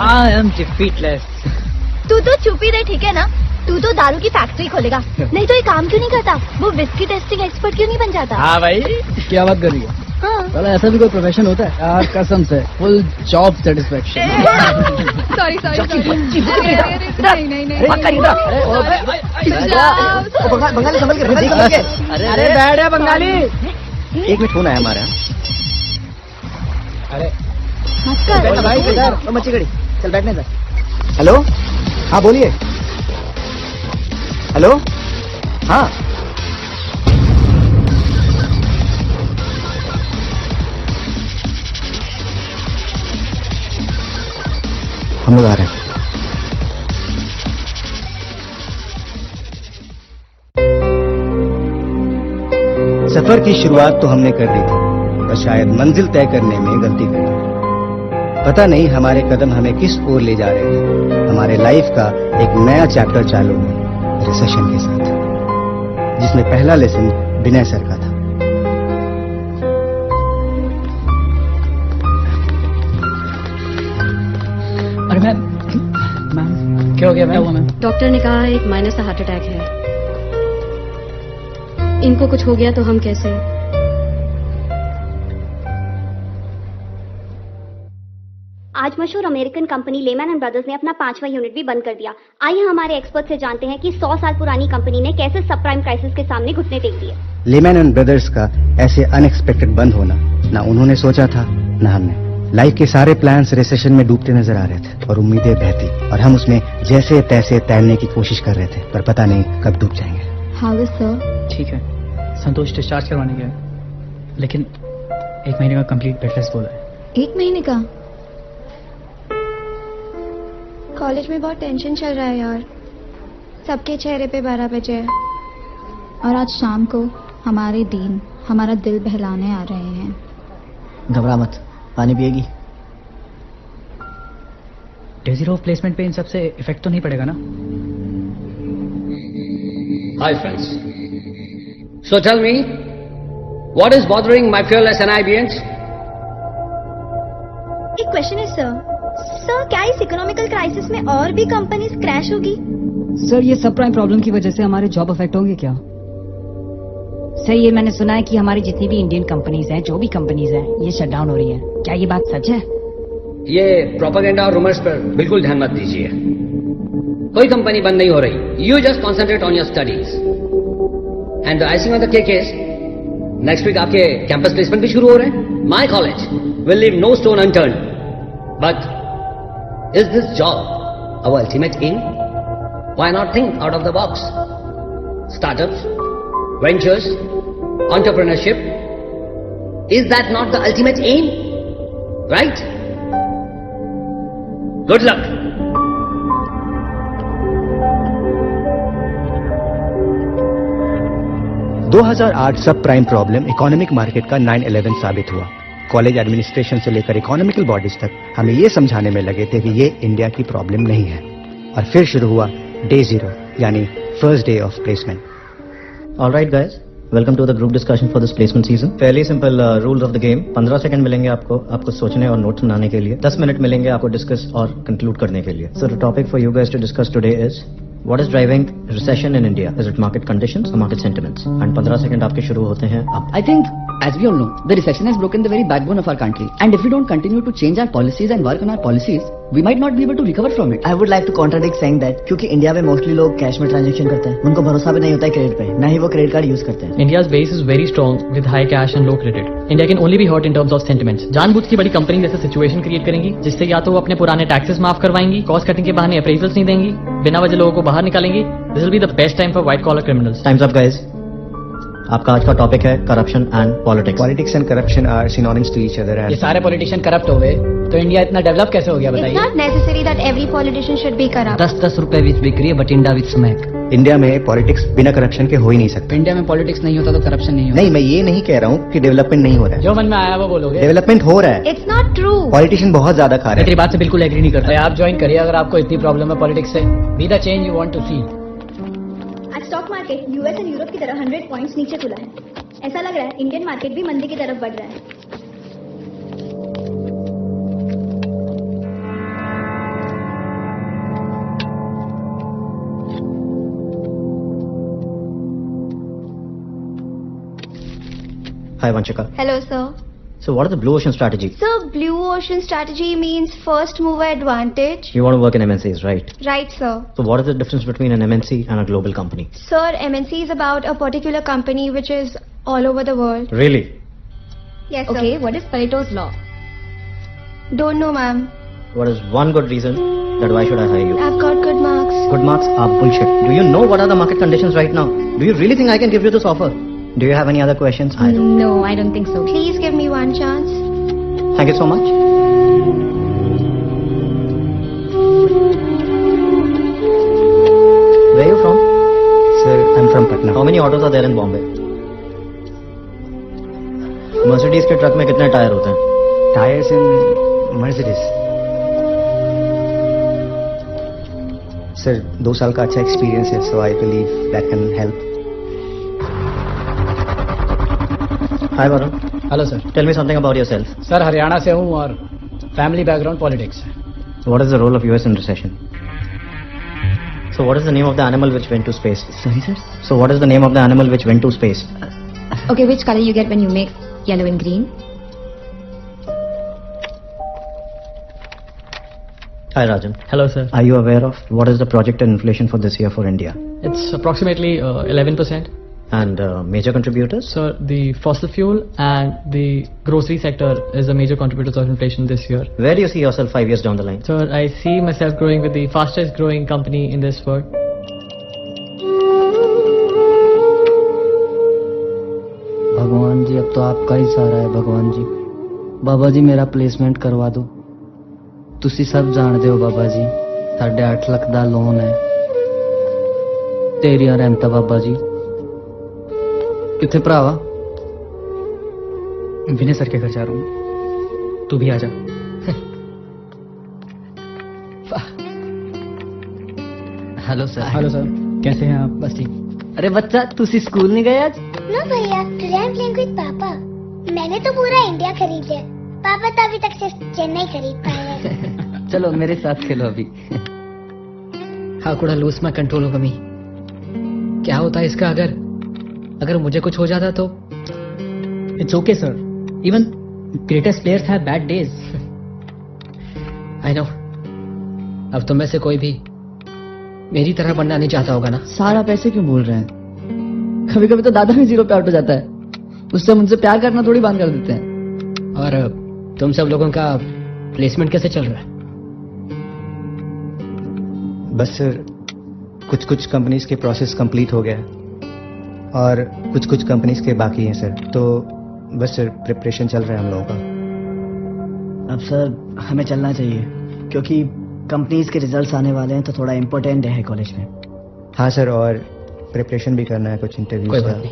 I am defeatless. तू तो चुप ही रहे, ठीक है ना। तू तो दारू की फैक्ट्री खोलेगा, नहीं तो ये काम क्यों नहीं करता, वो विस्की टेस्टिंग एक्सपर्ट क्यों नहीं बन जाता। हाँ भाई, क्या बात कर रही है? हाँ। साला ऐसा भी कोई प्रोफेशन होता है यार, कसम से फुल जॉब सेटिस्फेक्शन। सॉरी नहीं बंगाली संभल के। अरे बैठ है बंगाली। एक मिनट, फोन आया हमारा। अरे बैठना भाई, इधर मच्छी घड़ी, चल बैठने दे। हेलो, हाँ बोलिए। हेलो, हाँ हम लोग आ रहे हैं। सफर की शुरुआत तो हमने कर दी थी, और शायद मंजिल तय करने में गलती कर दी। पता नहीं हमारे कदम हमें किस ओर ले जा रहे थे। हमारे लाइफ का एक नया चैप्टर चालू हुआ रिसेशन के साथ, जिसमें पहला लेसन विनय सर का था। अरे मैम, क्या हो गया मैम? डॉक्टर ने कहा एक माइनर सा हार्ट अटैक है। इनको कुछ हो गया तो हम कैसे? आज मशहूर American company layman and brothers ने अपना 5वां यूनिट भी बंद कर दिया। आइए हमारे एक्सपर्ट से जानते हैं कि 100 साल पुरानी कंपनी ने कैसे सब प्राइम क्राइसिस के सामने घुटने टेक दिए। लेमैन एंड ब्रदर्स का ऐसे अनएक्सपेक्टेड बंद होना ना उन्होंने सोचा था ना हमने। लाइफ के सारे प्लान्स रिसेशन में डूबते नजर आ रहे थे और उम्मीदें बहती, और हम उसमें जैसे तैसे तैरने की कोशिश कर रहे थे, पर पता नहीं कब डूब जाएंगे। How is sir? ठीक है, संतोष डिस्चार्ज करवाने गया है, लेकिन 1 महीने का कंप्लीट बेड रेस्ट बोला है। 1 महीने का? कॉलेज में बहुत टेंशन चल रहा है यार, सबके चेहरे पे 12 बजे है। और आज शाम को हमारे दीन हमारा दिल बहलाने आ रहे हैं। घबरा मत, पानी पिएगी? डेजी ऑफ प्लेसमेंट पे इन सब से इफेक्ट तो नहीं पड़ेगा ना? Hi friends, So tell me, what is bothering my fearless NIBians? एक क्वेश्चन है सर, क्या इस इकोनॉमिकल क्राइसिस में और भी कंपनीज क्रैश होगी? सर ये सब प्राइम प्रॉब्लम की वजह से हमारे जॉब अफेक्ट होंगे क्या? सर ये मैंने सुना है कि हमारी जितनी भी इंडियन कंपनीज हैं, जो भी कंपनीज हैं, ये शट डाउन हो रही हैं। क्या ये बात सच है? ये प्रोपेगेंडा और रूमर्स पर बिल्कुल ध्यान मत दीजिए। कोई कंपनी बंद नहीं हो रही। You just concentrate on your studies and the icing on the cake is next week आपके कैंपस प्लेसमेंट भी शुरू हो रहे हैं। My college will leave no stone unturned, but is this job our ultimate aim? Why not think out of the box? Startups, ventures, entrepreneurship, is that not the ultimate aim? Right? Good luck. – 2008 सब प्राइम प्रॉब्लम इकोनॉमिक मार्केट का 9/11 साबित हुआ। कॉलेज एडमिनिस्ट्रेशन से लेकर इकोनॉमिकल बॉडीज तक हमें ये समझाने में लगे थे कि ये इंडिया की प्रॉब्लम नहीं है। और फिर शुरू हुआ डे 0 यानी first day of placement. All right, guys. Welcome to the group discussion for this placement season. Fairly simple rules of the game. 15 second मिलेंगे आपको सोचने और नोट्स बनाने के लिए। 10 मिनट मिलेंगे आपको डिस्कस और कंक्लूड करने के लिए। So the topic for you guys to discuss today is what is driving recession in India? Is it market conditions or market sentiments? And 15 second आपके शुरू होते हैं अब। I think, as we all know, the recession has broken the very backbone of our country. And if we don't continue to change our policies and work on our policies, we might not be able to recover from it. I would like to contradict saying that क्योंकि इंडिया में मोस्टली लोग कैश में ट्रांजैक्शन करते हैं, उनको भरोसा भी नहीं होता है क्रेडिट पे, ना ही वो क्रेडिट कार्ड यूज करते हैं। India's base is very strong with high cash and low credit. India can only be hurt in terms of sentiments. जानबूझ की बड़ी कंपनी जैसे सिचुएशन क्रिएट करेंगी जिससे या तो वो अपने पुराने टैक्सेस माफ करवाएंगी, कॉस्ट कटिंग के बहाने अप्रेजल्स नहीं देंगी, बिना वजह लोगों को बाहर निकालेंगी। This will be the best time for white collar criminals. Time's up, guys. आपका आज का टॉपिक है corruption and politics. Politics and corruption are synonyms to each other. ये सारे पॉलिटिशियन करप्ट हो गए तो इंडिया इतना डेवलप कैसे हो गया It's बताइए? not necessary that every politician should be corrupt. 10-10 रुपए बीच बिक रही है बटिंडा विथ स्मैक। इंडिया में पॉलिटिक्स बिना करप्शन के हो ही नहीं सकता। इंडिया में पॉलिटिक्स नहीं होता तो करप्शन नहीं होता। नहीं, मैं ये नहीं कह रहा हूँ कि डेवलपमेंट नहीं हो रहा है। जो मन में आया वो बोलोगे। डेवलपमेंट हो रहा है। It's not true. पॉलिटिशियन बहुत ज्यादा खा रहे तेरी हैं। बात से बिल्कुल एग्री नहीं करता। भाई आप ज्वाइन करिए अगर आपको इतनी प्रॉब्लम है पॉलिटिक्स से। Be the change you want to see. आज stock market US and Europe की तरह 100 पॉइंट्स नीचे खुला है। ऐसा लग रहा है इंडियन मार्केट भी मंदी की तरफ बढ़ रहा है। Hi, Vanchika. Hello, sir. So what is the blue ocean strategy? Sir, blue ocean strategy means first mover advantage. You want to work in MNCs, right? Right, sir. So what is the difference between an MNC and a global company? Sir, MNC is about a particular company which is all over the world. Really? Yes, sir. Okay, what is Pareto's law? Don't know, ma'am. What is one good reason that why should I hire you? I've got good marks. Good marks are bullshit. Do you know what are the market conditions right now? Do you really think I can give you this offer? Do you have any other questions? I don't. No, I don't think so. Please give me one chance. Thank you so much. Where are you from? Sir, I'm from Patna. How many autos are there in Bombay? Mercedes के ट्रक में कितने टायर होते हैं? Tires in Mercedes. Sir, 2 साल का अच्छा एक्सपीरियंस है, so I believe that can help. Hi Varun. Hello sir. Tell me something about yourself. Sir Haryana से हूँ और फैमिली बैकग्राउंड पॉलिटिक्स है। What is the role of US in recession? So what is the name of the animal which went to space? Sorry, sir. So what is the name of the animal which went to space? Okay, which color you get when you make yellow and green? Hi Rajan. Hello, sir. Are you aware of what is the projected inflation for this year for India? It's approximately 11%. And major contributors? So the fossil fuel and the grocery sector is a major contributors of inflation this year. Where do you see yourself 5 years down the line? So I see myself growing with the fastest growing company in this world. भगवान जी अब तो आपका ही सहारा है भगवान जी। बाबा जी मेरा प्लेसमेंट करवा दो। तुसी सब जानते हो बाबा जी 8.5 ਲੱਖ ਦਾ ਲੋਨ ਹੈ। ਤੇਰੀਆਂ ਰਹਿਮਤਾਂ ਬਾਬਾ ਜੀ। कितने भरावा? विनय सर के घर जा रहा हूँ, तू भी आ जा। Hello sir. हेलो सर, कैसे हैं आप? बस ठीक। अरे बच्चा तुसी स्कूल नहीं गए आज? नो भैया, today I am playing with पापा। मैंने तो पूरा इंडिया खरीद लिया, पापा तो अभी तक सिर्फ चेन्नई खरीद पाए हैं। चलो मेरे साथ खेलो अभी। How could I lose my control over me? क्या होता है इसका अगर मुझे कुछ हो जाता तो? It's okay, sir. Even greatest players have bad days. I know. अब तुम में से कोई भी मेरी तरह बनना नहीं चाहता होगा ना? सारा पैसे क्यों बोल रहे हैं? कभी कभी तो दादा भी 0 पे आउट हो जाता है, उससे मुझसे प्यार करना थोड़ी बंद कर देते हैं। और तुम सब लोगों का प्लेसमेंट कैसे चल रहा है? बस सर, कुछ कंपनीज के प्रोसेस कंप्लीट हो गया और कुछ कंपनीज के बाकी हैं सर, तो बस सर प्रिपरेशन चल रहा है हम लोगों का। अब सर हमें चलना चाहिए क्योंकि कंपनीज के रिजल्ट्स आने वाले हैं, तो थोड़ा इम्पोर्टेंट है कॉलेज में। हाँ सर, और प्रिपरेशन भी करना है कुछ इंटरव्यू कोई का। बात नहीं।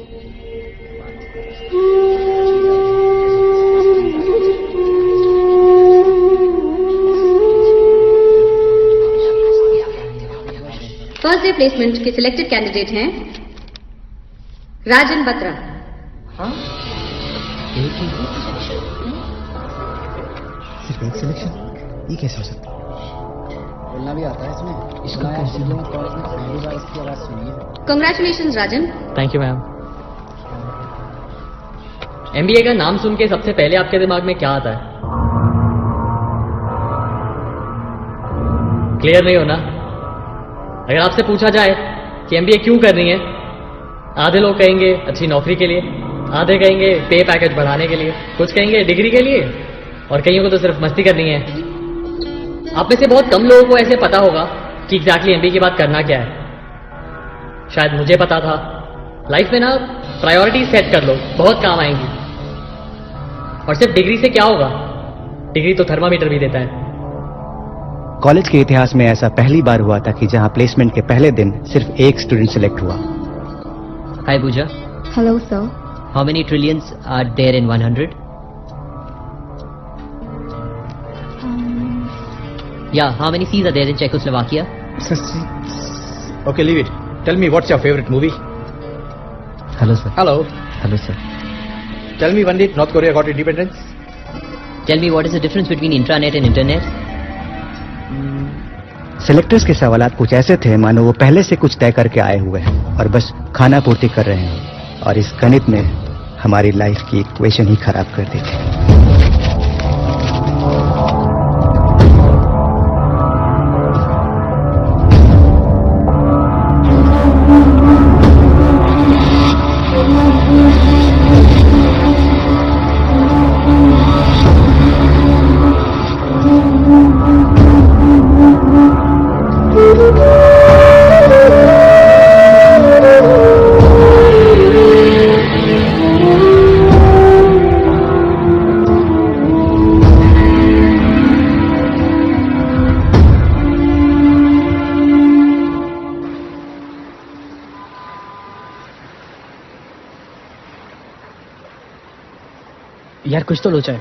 फर्स्ट डे प्लेसमेंट के सिलेक्टेड कैंडिडेट हैं राजन बत्रा। सिर्फ एक सिलेक्शन, ये कैसे हो सकता है? बोलना भी आता है इसमें। इसका कैसे कॉलेज में पहली बार इसकी आवाज सुनी है। Congratulation Rajan. Thank you ma'am. MBA का नाम सुन के सबसे पहले आपके दिमाग में क्या आता है? क्लियर नहीं हो ना? अगर आपसे पूछा जाए कि एमबीए क्यों कर रही है, आधे लोग कहेंगे अच्छी नौकरी के लिए, आधे कहेंगे पे पैकेज बढ़ाने के लिए, कुछ कहेंगे डिग्री के लिए, और कईयों को तो सिर्फ मस्ती करनी है। आप में से बहुत कम लोगों को ऐसे पता होगा कि एग्जैक्टली एमबीए की बात करना क्या है। शायद मुझे पता था। लाइफ में ना प्रायोरिटीज सेट कर लो, बहुत काम आएंगी। और सिर्फ डिग्री से क्या होगा? डिग्री तो थर्मामीटर भी देता है। कॉलेज के इतिहास में ऐसा पहली बार हुआ था कि जहां प्लेसमेंट के पहले दिन सिर्फ एक स्टूडेंट सिलेक्ट हुआ। Hi Pooja. Hello sir. How many trillions are there in 100? Yeah, how many C's are there in Czechoslovakia? Okay, leave it. Tell me, what's your favorite movie? Hello sir. Hello. Hello sir. Tell me, when did North Korea got independence? Tell me what is the difference between intranet and internet? Selectors के सवालात कुछ ऐसे थे मानो वो पहले से कुछ तय करके आए हुए हैं और बस खाना पूर्ति कर रहे हैं, और इस गणित में हमारी लाइफ की इक्वेशन ही खराब कर दी थी। यार कुछ तो लोचा है,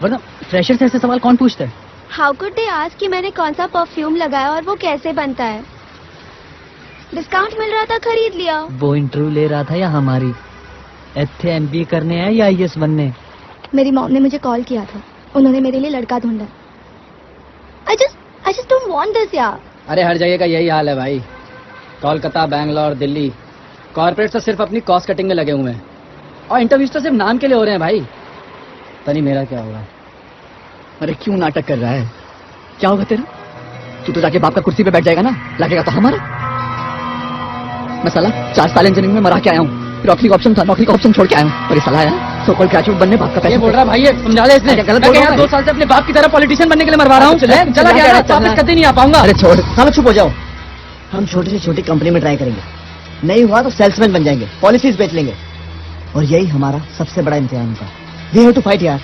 वरना फ्रेशर से ऐसे सवाल कौन पूछता है? हाउ कुड दे आस्क कि मैंने कौन सा परफ्यूम लगाया और वो कैसे बनता है? डिस्काउंट मिल रहा था, खरीद लिया। वो इंटरव्यू ले रहा था या हमारी? इतने एमबीए करने हैं या आईएएस बनने? मेरी मॉम ने मुझे कॉल किया था, उन्होंने मेरे लिए लड़का ढूंढा। I just don't want this यार। अरे हर जगह का यही हाल है भाई। कोलकाता, बैंगलोर, दिल्ली, कॉर्पोरेट तो सिर्फ अपनी कॉस्ट कटिंग में लगे हुए हैं, और इंटरव्यूज तो सिर्फ नाम के लिए हो रहे हैं भाई। पता नहीं मेरा क्या होगा। अरे क्यों नाटक कर रहा है? क्या होगा तेरा? तू तो जाके बाप का कुर्सी पे बैठ जाएगा ना, लगेगा तो हमारा। मैं साला 4 साल इंजीनियरिंग में मरा के आया हूँ, फिर नौकरी का ऑप्शन था, नौकरी का ऑप्शन छोड़ के आया हूँ, और ये साला आया सो कॉल्ड ग्रेजुएट बनने बाप का पैसा बोल रहा भाई, ये समझा ले इसने। गलत बोल रहा है। 2 साल से अपने बाप की तरह पॉलिटिशियन बनने के लिए मरवा रहा हूँ। चला गया, वापस कभी नहीं आ पाऊंगा। अरे छोड़, साला चुप हो जाओ। हम छोटी से छोटी कंपनी में ट्राई करेंगे, नहीं हुआ तो सेल्समैन बन जाएंगे, पॉलिसीज बेच लेंगे, और यही हमारा सबसे बड़ा इम्तिहान होगा। वी हैव टू फाइट यार।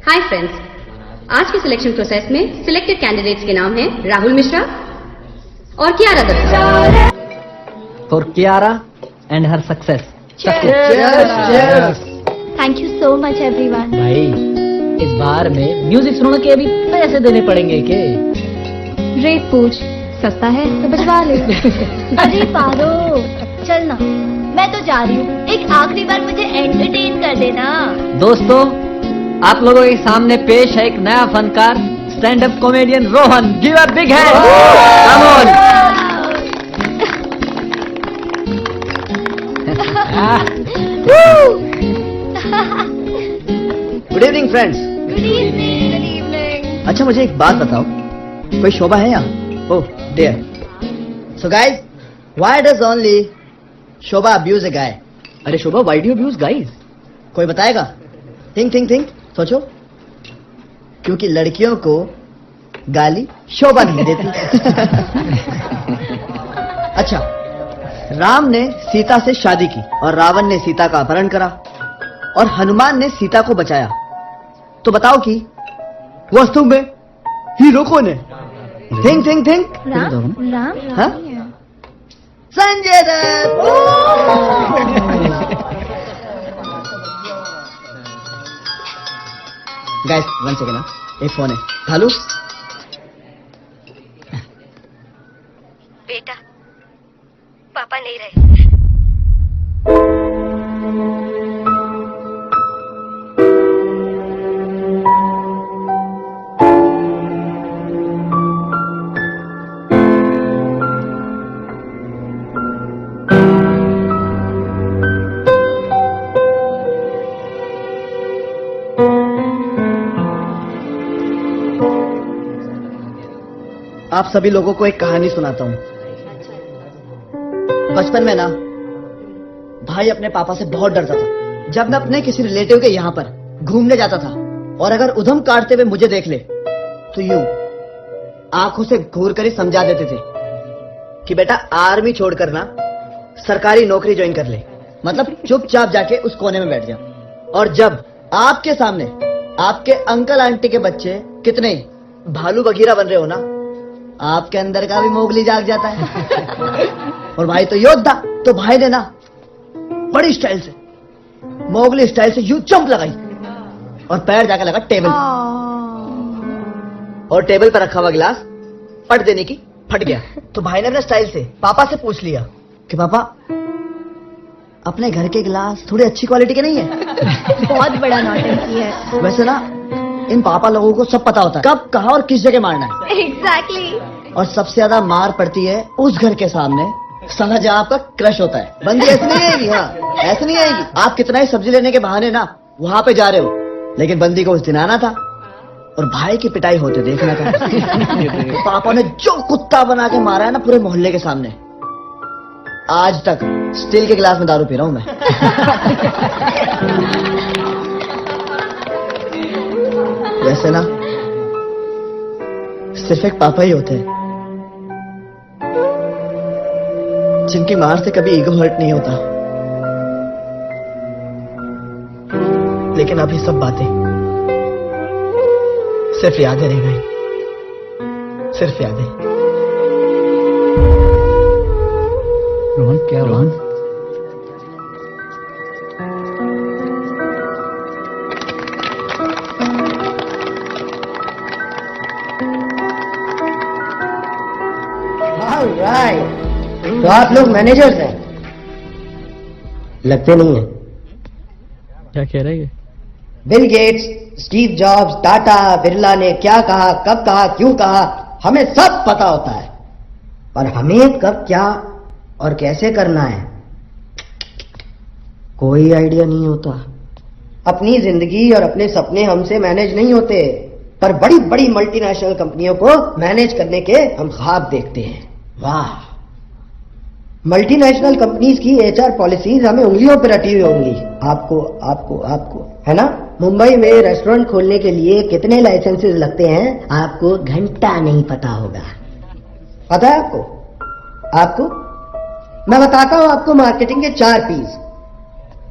हाय फ्रेंड्स, आज के सिलेक्शन प्रोसेस में सिलेक्टेड कैंडिडेट्स के नाम हैं राहुल मिश्रा और Kiara Datta. For Kiara and her success. Thank you so much everyone. भाई इस बार में म्यूजिक सुनने के भी पैसे देने पड़ेंगे के? रेट पूछ, सस्ता है तो भिजवा ले। अरे पारो, चल ना, मैं तो जा रही हूँ। एक आखिरी बार मुझे एंटरटेन कर देना। दोस्तों, आप लोगों के सामने पेश है एक नया फनकार, stand up comedian Rohan. Give a big hand. Come on. Good evening friends. Good evening. अच्छा मुझे एक बात बताओ, कोई शोभा है यहाँ? Oh dear. So guys, why does only Shobha abuse a guy? अरे Shobha, why do you abuse guys? कोई बताएगा? थिंक थिंक थिंक, सोचो। क्योंकि लड़कियों को गाली शोभा नहीं देती। अच्छा, राम ने सीता से शादी की और रावण ने सीता का अपहरण करा और हनुमान ने सीता को बचाया। तो बताओ कि वास्तव में हीरो कौन है? Think think think. राम हाँ? संजय दत्त। गाइस, 1 सेकेंड, एक फोन है। हेलो बेटा, पापा नहीं रहे। आप सभी लोगों को एक कहानी सुनाता हूं। बचपन में ना भाई अपने पापा से बहुत डरता था। जब मैं अपने किसी रिलेटिव के यहाँ पर घूमने जाता था और अगर उधम काटते हुए मुझे देख ले तो यूं आंखों से घूर कर ही समझा देते थे कि बेटा आर्मी छोड़कर ना सरकारी नौकरी ज्वाइन कर ले, मतलब चुपचाप जाके उस कोने में बैठ जा। और जब आपके सामने आपके अंकल आंटी के बच्चे कितने ही भालू बघीरा बन रहे हो ना, आपके अंदर का भी मोगली जाग जाता है। और भाई तो योद्धा, तो भाई ने ना बड़ी स्टाइल से, मोगली स्टाइल से यूं जंप लगाई और पैर जाकर लगा टेबल पर। और टेबल पर रखा हुआ गिलास पट देने की फट गया। तो भाई ने अपने स्टाइल से पापा से पूछ लिया कि पापा, अपने घर के गिलास थोड़ी अच्छी क्वालिटी के नहीं है? बहुत बड़ा नौटंकी है। वैसे ना इन पापा लोगों को सब पता होता है कब, कहां और किस जगह मारना है। एग्जैक्टली। और सबसे ज्यादा मार पड़ती है उस घर के सामने साला जहां आपका क्रश होता है। बंदी ऐसे नहीं आएगी। हाँ, ऐसे नहीं आएगी। आप कितना ही सब्जी लेने के बहाने ना वहां पे जा रहे हो, लेकिन बंदी को उस दिन आना था और भाई की पिटाई होते देखना था। पापा ने जो कुत्ता बना के मारा है ना पूरे मोहल्ले के सामने, आज तक स्टील के गिलास में दारू पी रहा हूं मैं। वैसे ना सिर्फ एक पापा ही होते हैं जिनकी मार से कभी ईगो हर्ट नहीं होता। लेकिन अभी सब बातें सिर्फ यादें रह गई, सिर्फ यादें। रोहन, क्या रोहन? राइट, तो आप लोग मैनेजर्स हैं? लगते नहीं है। क्या कह रहे हैं? Bill Gates, Steve jobs, Tata, Birla ने क्या कहा, कब कहा, क्यों कहा, हमें सब पता होता है, पर हमें कब क्या और कैसे करना है कोई आइडिया नहीं होता। अपनी जिंदगी और अपने सपने हमसे मैनेज नहीं होते, पर बड़ी बड़ी मल्टीनेशनल कंपनियों को मैनेज करने के हम ख्वाब देखते हैं। वाह, मल्टीनेशनल कंपनीज की एचआर पॉलिसीज हमें उंगलियों पर रटी हुई होंगी। आपको आपको आपको है ना, मुंबई में रेस्टोरेंट खोलने के लिए कितने लाइसेंसेस लगते हैं आपको घंटा नहीं पता होगा। पता है आपको? आपको मैं बताता हूं आपको मार्केटिंग के 4 P's।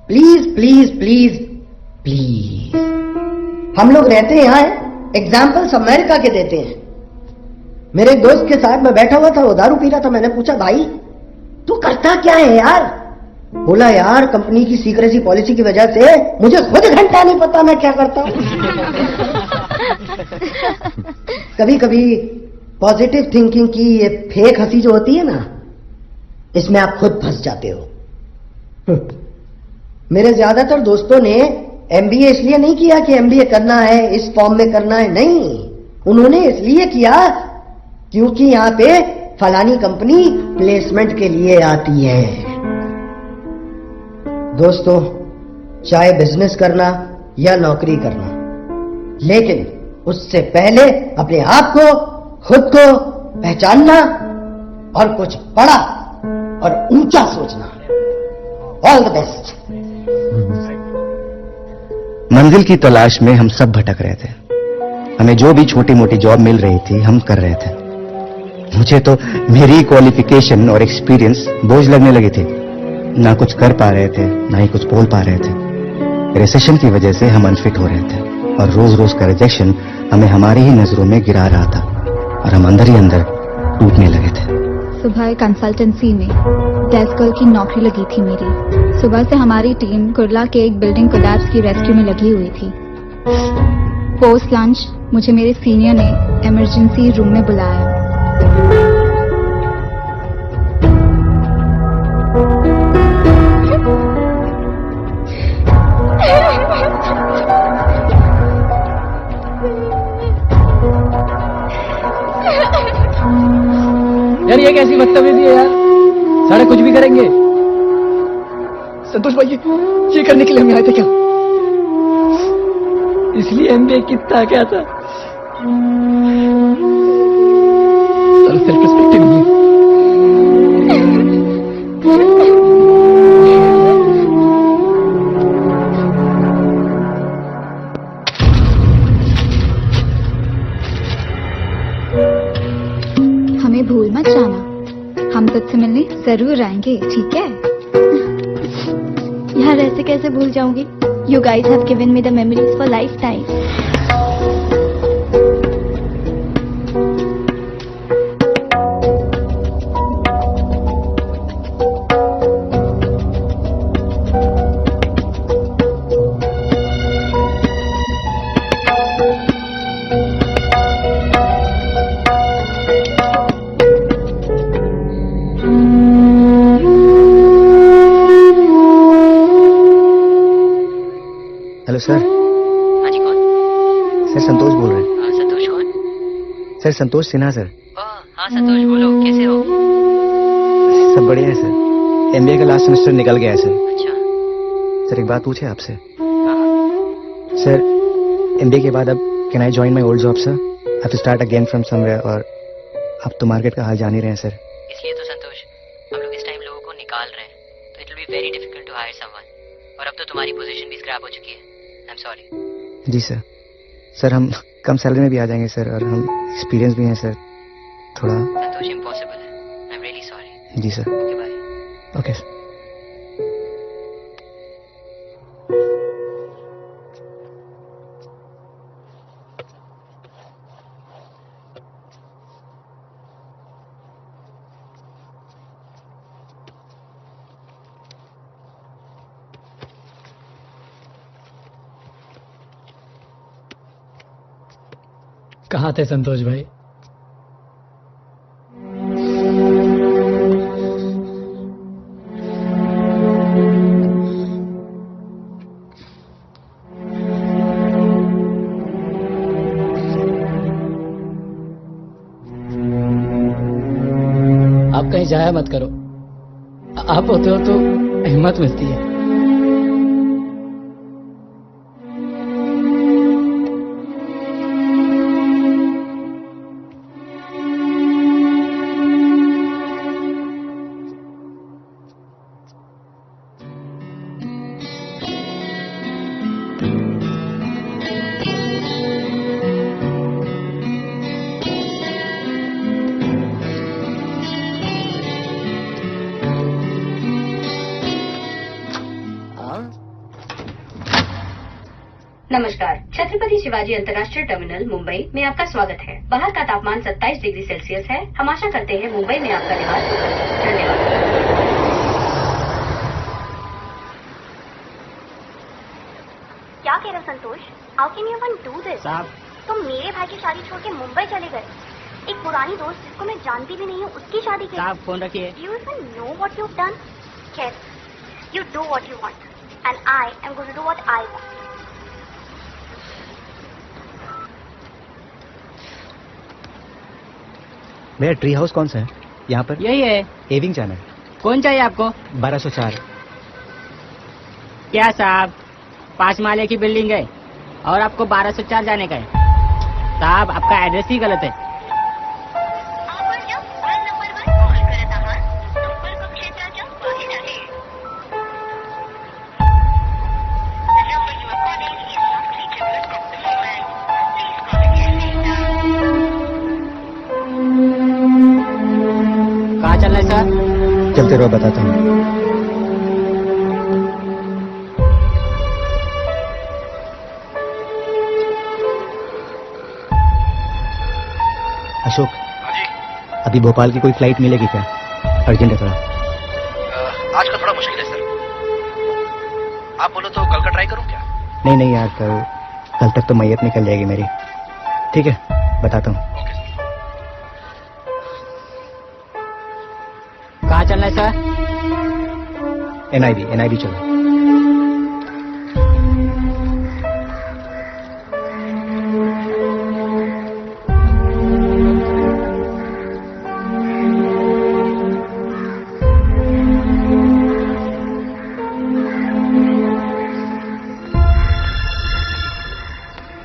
Please please please please. हम लोग रहते हैं यहाँ, एग्जाम्पल्स अमेरिका के देते हैं। मेरे एक दोस्त के साथ मैं बैठा हुआ था, वो दारू पी रहा था। मैंने पूछा, भाई तू करता क्या है यार? बोला, यार कंपनी की सीक्रेसी पॉलिसी की वजह से मुझे खुद घंटा नहीं पता मैं क्या करता हूं। कभी कभी पॉजिटिव थिंकिंग की ये फेक हंसी जो होती है ना, इसमें आप खुद फंस जाते हो। मेरे ज्यादातर दोस्तों ने एमबीए इसलिए नहीं किया कि एमबीए करना है, इस फॉर्म में करना है, नहीं, उन्होंने इसलिए किया क्योंकि यहां पे फलानी कंपनी प्लेसमेंट के लिए आती है। दोस्तों, चाहे बिजनेस करना या नौकरी करना, लेकिन उससे पहले अपने आप को, खुद को पहचानना और कुछ बड़ा और ऊंचा सोचना। All the best. मंजिल की तलाश में हम सब भटक रहे थे। हमें जो भी छोटी मोटी जॉब मिल रही थी हम कर रहे थे। मुझे तो मेरी क्वालिफिकेशन और एक्सपीरियंस बोझ लगने लगी थी। ना कुछ कर पा रहे थे, ना ही कुछ बोल पा रहे थे। रिसेशन की वजह से हम अनफिट हो रहे थे और रोज रोज का रिजेक्शन हमें हमारी ही नजरों में गिरा रहा था और हम अंदर ही अंदर टूटने लगे थे। सुबह कंसल्टेंसी में डेस्क गर्ल की नौकरी लगी थी मेरी। सुबह से हमारी टीम कुर्ला के एक बिल्डिंग कोलैप्स की रेस्क्यू में लगी हुई थी। पोस्ट लंच मुझे मेरे सीनियर ने इमरजेंसी रूम में बुलाया। यार ये कैसी बदतमीजी है यार, सारे कुछ भी करेंगे। संतोष भाई ये करने के लिए हम आए थे क्या? इसलिए एमबीए कितना क्या था। सेल्फ रिस्पेक्ट नहीं है। हमें भूल मत जाना, हम तुझसे मिलने जरूर आएंगे, ठीक है? यार ऐसे कैसे भूल जाऊंगी? You guys have given me the memories for lifetime. Hello sir. हाँ जी, कौन? सर संतोष बोल रहे हैं। हाँ, संतोष कौन? सर संतोष सिन्हा सर। हाँ संतोष, बोलो, कैसे हो? सब बढ़िया है सर। एमबीए का लास्ट सेमेस्टर निकल गया है सर। अच्छा। सर एक बात पूछे आपसे? हाँ। सर एमबीए के बाद अब can I join my old job sir? I have to start again from somewhere और अब तो मार्केट का हाल जान ही रहे हैं सर। इसलिए तो संतोष, हम लोग इस टाइम लोगों को निकाल रहे हैं, तो it will be very difficult to hire someone. और अब तो तुम्हारी पोजीशन भी स्क्रैप हो चुकी है। I am sorry. जी सर। सर हम कम सैलरी में भी आ जाएंगे सर, और हम एक्सपीरियंस भी हैं सर थोड़ा। संतोष इम्पॉसिबल है। I am really sorry. जी sir. Okay bye. Okay sir. कहाँ थे संतोष भाई? आप कहीं जाया मत करो, आप होते हो तो हिम्मत मिलती है। नमस्कार। छत्रपति शिवाजी अंतर्राष्ट्रीय टर्मिनल मुंबई में आपका स्वागत है। बाहर का तापमान 27 डिग्री सेल्सियस है। हम आशा करते हैं मुंबई में आपका निवास सुखद हो। धन्यवाद। क्या कह रहे हो Santosh? How can you one do this? तुम मेरे भाई की शादी छोड़ के मुंबई चले गए। एक पुरानी दोस्त जिसको मैं जानती भी नहीं हूँ उसकी शादी के आप फोन रखिए। Do you even know what you've done? Yes, you do what you want, and I am going to do what I want. मेरा ट्री हाउस कौन सा है यहाँ पर? यही है। एविंग जाना है। कौन चाहिए आपको? 1204। क्या साहब, 5 माले की बिल्डिंग है और आपको 1204 जाने का है। साहब आपका एड्रेस ही गलत है। कहाँ चल रहा है सर? चलते रहो, बताता हूँ। अशोक, अभी भोपाल की कोई फ्लाइट मिलेगी क्या? अर्जेंट है थोड़ा। आज का थोड़ा मुश्किल है सर। आप बोलो तो कल का ट्राई करूं क्या? नहीं यार, कल तक तो मैयत निकल जाएगी मेरी। ठीक है, बताता हूँ। कहाँ चलना है सर? एनआईबी चलो।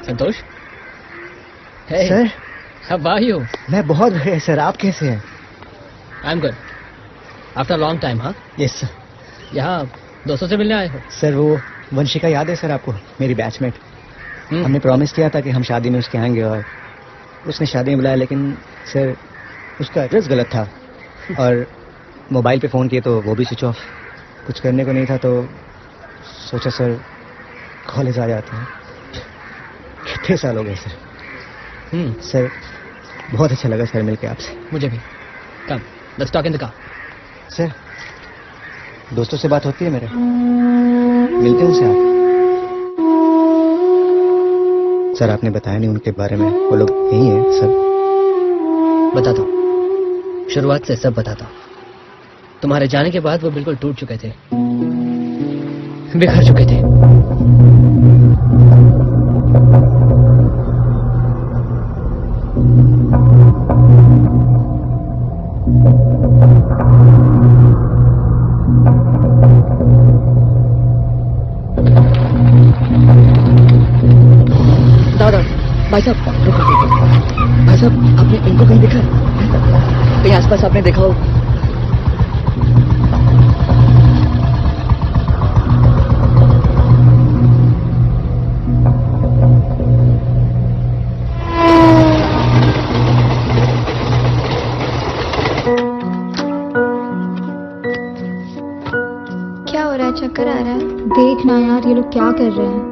Santosh, sir, how are you? मैं बहुत बढ़िया सर, आप कैसे हैं? I am good. After long time, हाँ? Yes sir. यहाँ दोस्तों से मिलने आए हो? सर वो वंशिका याद है सर आपको, मेरी बैचमेट? हमने प्रॉमिस किया था कि हम शादी में उसके आएंगे और उसने शादी में बुलाया, लेकिन सर उसका एड्रेस गलत था और मोबाइल पे फ़ोन किए तो वो भी स्विच ऑफ। कुछ करने को नहीं था तो सोचा सर कॉलेज आ जाते हैं। कितने साल हो गए सर। सर बहुत अच्छा लगा सर मिलके आपसे। मुझे भी। Come, let's talk in the car. Sir दोस्तों से बात होती है मेरे? मिलते हैं उनसे आप? सर आपने बताया नहीं उनके बारे में, वो लोग यही हैं सब? बताता हूँ, शुरुआत से सब बताता हूँ। तुम्हारे जाने के बाद वो बिल्कुल टूट चुके थे, बिखर चुके थे। दादा, भाई साहब रुको। भाई साहब, आपने इनको कहीं देखा? कहीं आसपास आपने देखा हो? क्या हो रहा है? चक्कर आ रहा है? देखना यार, ये लोग क्या कर रहे हैं।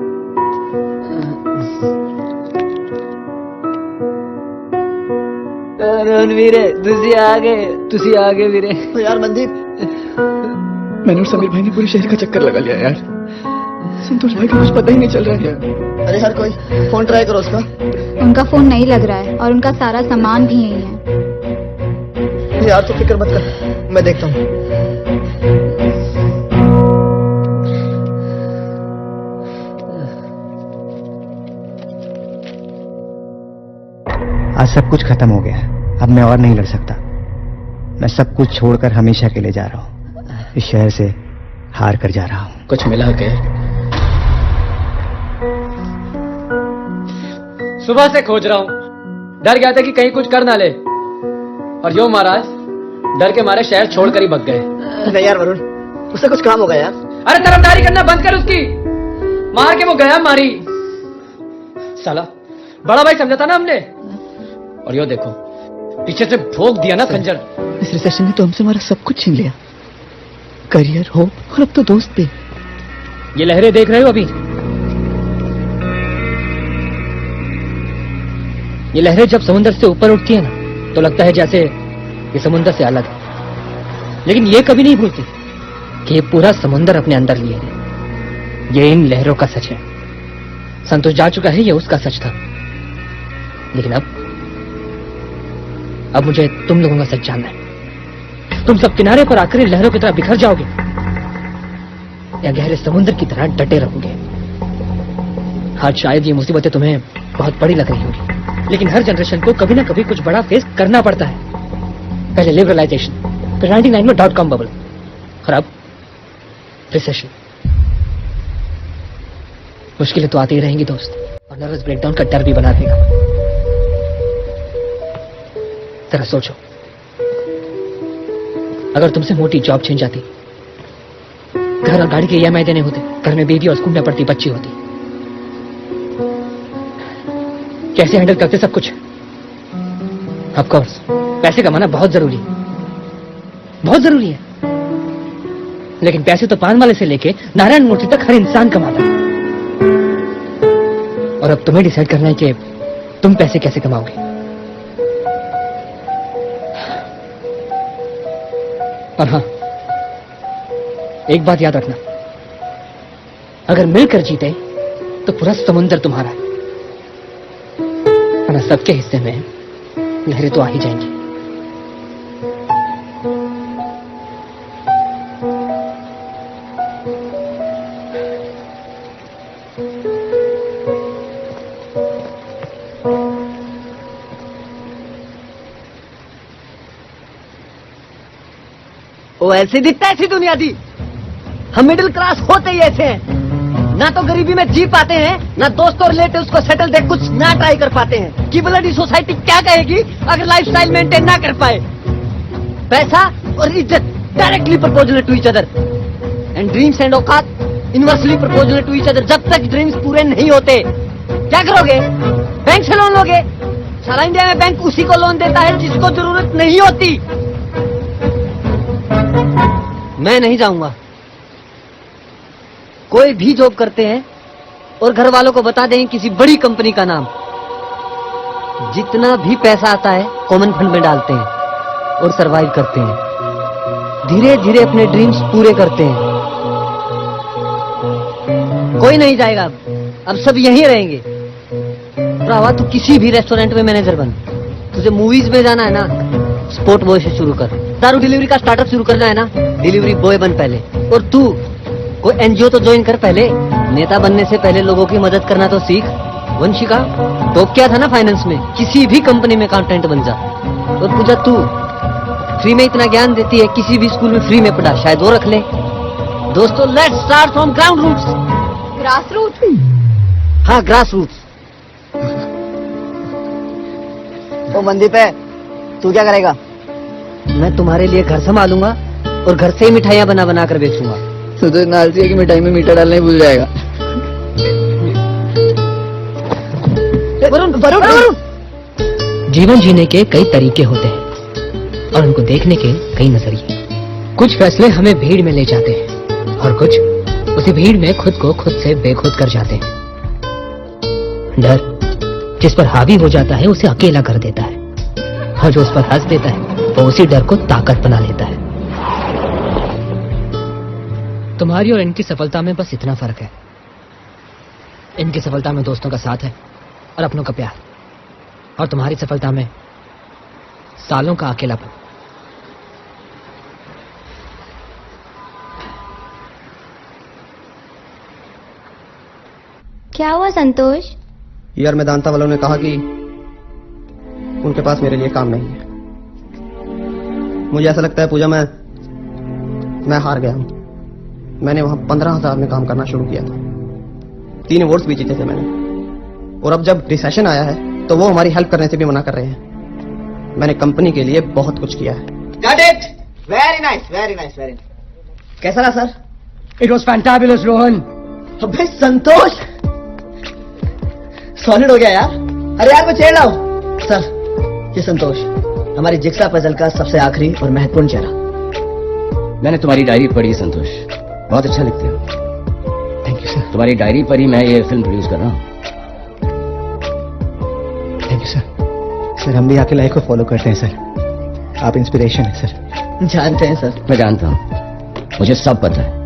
रणवीर, तुसी आ गए वीरे। तो यार मनदीप, मैंने और समीर भाई ने पूरे शहर का चक्कर लगा लिया यार। संतोष भाई का कुछ पता ही नहीं चल रहा है। अरे यार कोई फोन ट्राई करो उसका। उनका फोन नहीं लग रहा है और उनका सारा सामान भी यही है। यार तो फिक्र मत कर, मैं देखता हूँ। आज सब कुछ खत्म हो गया, अब मैं और नहीं लड़ सकता। मैं सब कुछ छोड़कर हमेशा के लिए जा रहा हूँ। इस शहर से हार कर जा रहा हूँ। कुछ मिला के? सुबह से खोज रहा हूँ, डर गया था कि कहीं कुछ कर ना ले, और यो महाराज डर के मारे शहर छोड़कर ही भग गए। नहीं यार वरुण, उससे कुछ काम होगा यार। अरे तरफदारी करना बंद कर उसकी, मार के वो गया मारी। साला बड़ा भाई समझा था ना हमने, और यो देखो पीछे से भोग दिया ना खंजर। इस रिसेशन ने तो हमसे हमारा सब कुछ छीन लिया, करियर, होप और अब तो दोस्त भी। ये लहरें देख रहे हो अभी? ये लहरें जब समुद्र से ऊपर उठती है ना, तो लगता है जैसे ये समुद्र से अलग है, लेकिन ये कभी नहीं भूलती कि ये पूरा समुद्र अपने अंदर लिए है। ये इन लहरों का सच है। संतोष जा चुका है, ये उसका सच था, लेकिन अब अब मुझे तुम लोगों का सच जानना है। तुम सब किनारे पर आकर लहरों की तरह बिखर जाओगे या गहरे समुद्र की तरह डटे रहोगे। आज शायद ये मुसीबतें तुम्हें बहुत बड़ी लग रही होगी, लेकिन हर जनरेशन को कभी ना कभी कुछ बड़ा फेस करना पड़ता है। पहले लिबरलाइजेशन, फिर 99 में .com बबल, और अब रिसेशन। मुश्किलें तो आती ही रहेंगी दोस्त, और नर्वस ब्रेकडाउन का डर भी बना देगा। जरा सोचो, अगर तुमसे मोटी जॉब छिन जाती, घर और गाड़ी के EMI देने होते, घर में बेबी और स्कूल में पढ़ती बच्ची होती, कैसे हैंडल करते सब कुछ? ऑफ कोर्स पैसे कमाना बहुत जरूरी है, बहुत जरूरी है, लेकिन पैसे तो पान वाले से लेके नारायण मूर्ति तक हर इंसान कमाता है। और अब तुम्हें डिसाइड करना है कि तुम पैसे कैसे कमाओगे। और हाँ, एक बात याद रखना, अगर मिलकर जीते तो पूरा समुंदर तुम्हारा है, वरना सबके हिस्से में लहरें तो आ ही जाएंगी। वो ऐसे दिखता है ऐसी दुनिया थी। हम मिडिल क्लास होते ही ऐसे हैं, ना तो गरीबी में जी पाते हैं, ना दोस्तों रिलेटिव्स को सेटल दे कुछ ना ट्राई कर पाते हैं। कि ब्लडी सोसाइटी क्या कहेगी अगर लाइफस्टाइल मेंटेन ना कर पाए। पैसा और इज्जत directly proposal to each other, and dreams and औकात inversely proposal to each other. जब तक ड्रीम्स पूरे नहीं होते क्या करोगे? बैंक से लोन लोगे? सारा इंडिया में बैंक उसी को लोन देता है जिसको जरूरत नहीं होती। मैं नहीं जाऊंगा। कोई भी जॉब करते हैं और घर वालों को बता दें किसी बड़ी कंपनी का नाम, जितना भी पैसा आता है कॉमन फंड में डालते हैं और सरवाइव करते हैं। धीरे धीरे अपने ड्रीम्स पूरे करते हैं। कोई नहीं जाएगा, अब सब यहीं रहेंगे। भरावा तू किसी भी रेस्टोरेंट में मैनेजर बन। तुझे मूवीज में जाना है ना, स्पोर्ट बॉय से शुरू कर। दारू डिलीवरी का स्टार्टअप शुरू करना है ना, डिलीवरी बॉय बन पहले। और तू कोई NGO तो ज्वाइन कर पहले। नेता बनने से पहले लोगों की मदद करना तो सीख। वंशिका टॉप क्या था ना फाइनेंस में, किसी भी कंपनी में अकाउंटेंट बन जा। और पूजा तू फ्री में इतना ज्ञान देती है, किसी भी स्कूल में फ्री में पढ़ा, शायद वो रख ले। दोस्तों let's start from ground roots. Grass root? हाँ ग्रास रूट्स। तो मंदीप है, तू क्या करेगा? मैं तुम्हारे लिए घर संभालूंगा और घर से ही मिठाइयाँ बना बना कर बेचूंगा। तू तो नालसी है कि मिठाई में मीठा डालना ही भूल जाएगा। वरुण वरुण वरुण। जीवन जीने के कई तरीके होते हैं और उनको देखने के कई नजरिए। कुछ फैसले हमें भीड़ में ले जाते हैं और कुछ उसी भीड़ में खुद को खुद से बेखुद कर जाते हैं। डर जिस पर हावी हो जाता है उसे अकेला कर देता है, और जो उस पर हंस देता है वो उसी डर को ताकत बना लेता है। तुम्हारी और इनकी सफलता में बस इतना फर्क है, इनकी सफलता में दोस्तों का साथ है और अपनों का प्यार, और तुम्हारी सफलता में सालों का अकेलापन। क्या हुआ संतोष? यार मेदांता वालों ने कहा कि उनके पास मेरे लिए काम नहीं है। मुझे ऐसा लगता है पूजा मैं हार गया हूं। मैंने वहां 15,000 में काम करना शुरू किया था, 3 अवार्ड्स भी जीते थे मैंने, और अब जब रिसेशन आया है तो वो हमारी हेल्प करने से भी मना कर रहे हैं। मैंने कंपनी के लिए बहुत कुछ किया है। Got it? Very nice, very nice, very nice. कैसा रहा sir? It was fantabulous, Rohan. अबे संतोष, सॉलिड हो गया यार। अरे यार मैं चेहरा हूँ। सर ये संतोष, हमारी जिक्सा पजल का सबसे आखिरी और महत्वपूर्ण चेहरा। मैंने तुम्हारी डायरी पढ़ी है संतोष, बहुत अच्छा लिखते हो। Thank you sir. तुम्हारी डायरी पर ही मैं ये फिल्म प्रोड्यूस कर रहा हूँ। Thank you sir. सर हम भी आपकी लाइफ को फॉलो करते हैं सर, आप इंस्पिरेशन है सर। जानते हैं सर? मैं जानता हूँ, मुझे सब पता है।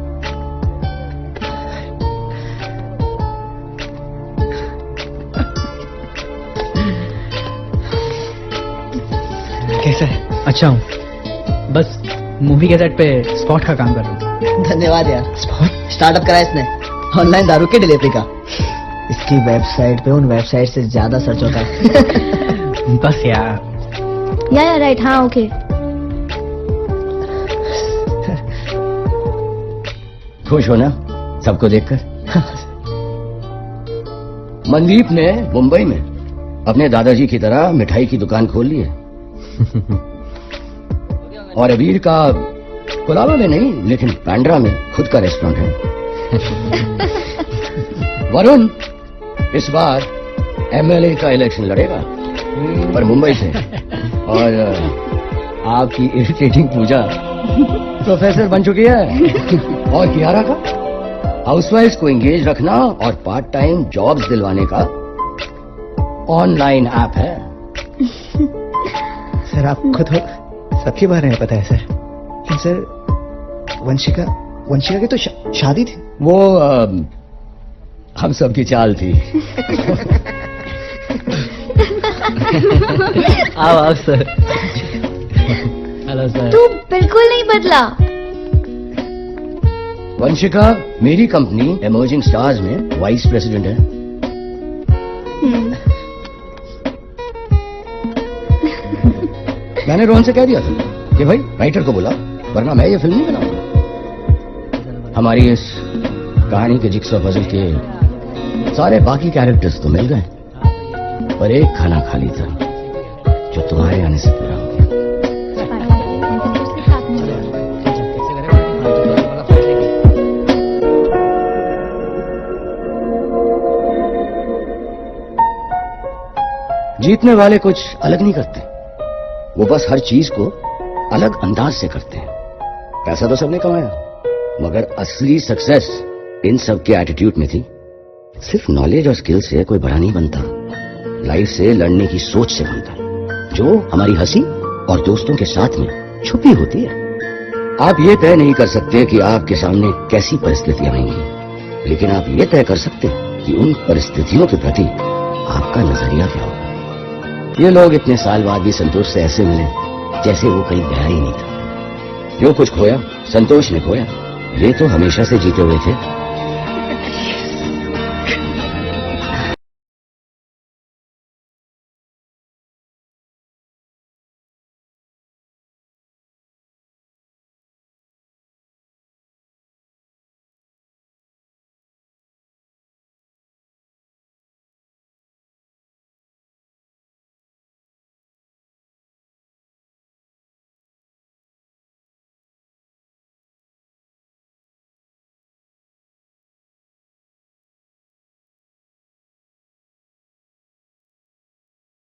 अच्छा हूँ, बस मूवी के सेट पे स्पॉट का काम कर रहा हूँ। धन्यवाद यार। स्टार्टअप करा इसने ऑनलाइन दारू की डिलीवरी का। इसकी वेबसाइट पे उन वेबसाइट से ज्यादा सर्च होता है। बस यार। या राइट, हाँ ओके। खुश हो ना सबको देखकर? मनदीप ने मुंबई में अपने दादाजी की तरह मिठाई की दुकान खोल ली है। और अबीर का कोलाबा में नहीं लेकिन बांद्रा में खुद का रेस्टोरेंट है। वरुण इस बार एमएलए का इलेक्शन लड़ेगा पर मुंबई से। और आपकी इरिटेटिंग पूजा प्रोफेसर बन चुकी है। और कियारा का हाउसवाइफ को एंगेज रखना और पार्ट टाइम जॉब्स दिलवाने का ऑनलाइन ऐप है। सर आपको तो सबके बारे में पता है सर। लेकिन सर वंशिका की तो शादी थी। वो हम सबकी चाल थी। आओ सर। Hello sir. तू बिल्कुल नहीं बदला। वंशिका मेरी कंपनी इमर्जिंग स्टार्स में वाइस प्रेसिडेंट है। मैंने रोहन से कह दिया था कि भाई राइटर को बुला वरना मैं ये फिल्म नहीं बनाऊंगा। हमारी इस कहानी के जिक्सॉ पजल के सारे बाकी कैरेक्टर्स तो मिल गए पर एक खाना खाली था जो तुम्हारे आने से पूरा हो गया। जीतने वाले कुछ अलग नहीं करते, वो बस हर चीज को अलग अंदाज से करते हैं। पैसा तो सबने कमाया मगर असली सक्सेस इन सब के एटीट्यूड में थी। सिर्फ नॉलेज और स्किल से कोई बड़ा नहीं बनता, लाइफ से लड़ने की सोच से बनता है जो हमारी हंसी और दोस्तों के साथ में छुपी होती है। आप ये तय नहीं कर सकते कि आपके सामने कैसी परिस्थितियां आएंगी, लेकिन आप ये तय कर सकते हैं कि उन परिस्थितियों के प्रति आपका नजरिया क्या होगा। ये लोग इतने साल बाद भी संतोष से ऐसे मिले जैसे वो कहीं गया ही नहीं था। जो कुछ खोया संतोष ने खोया, ये तो हमेशा से जीते हुए थे।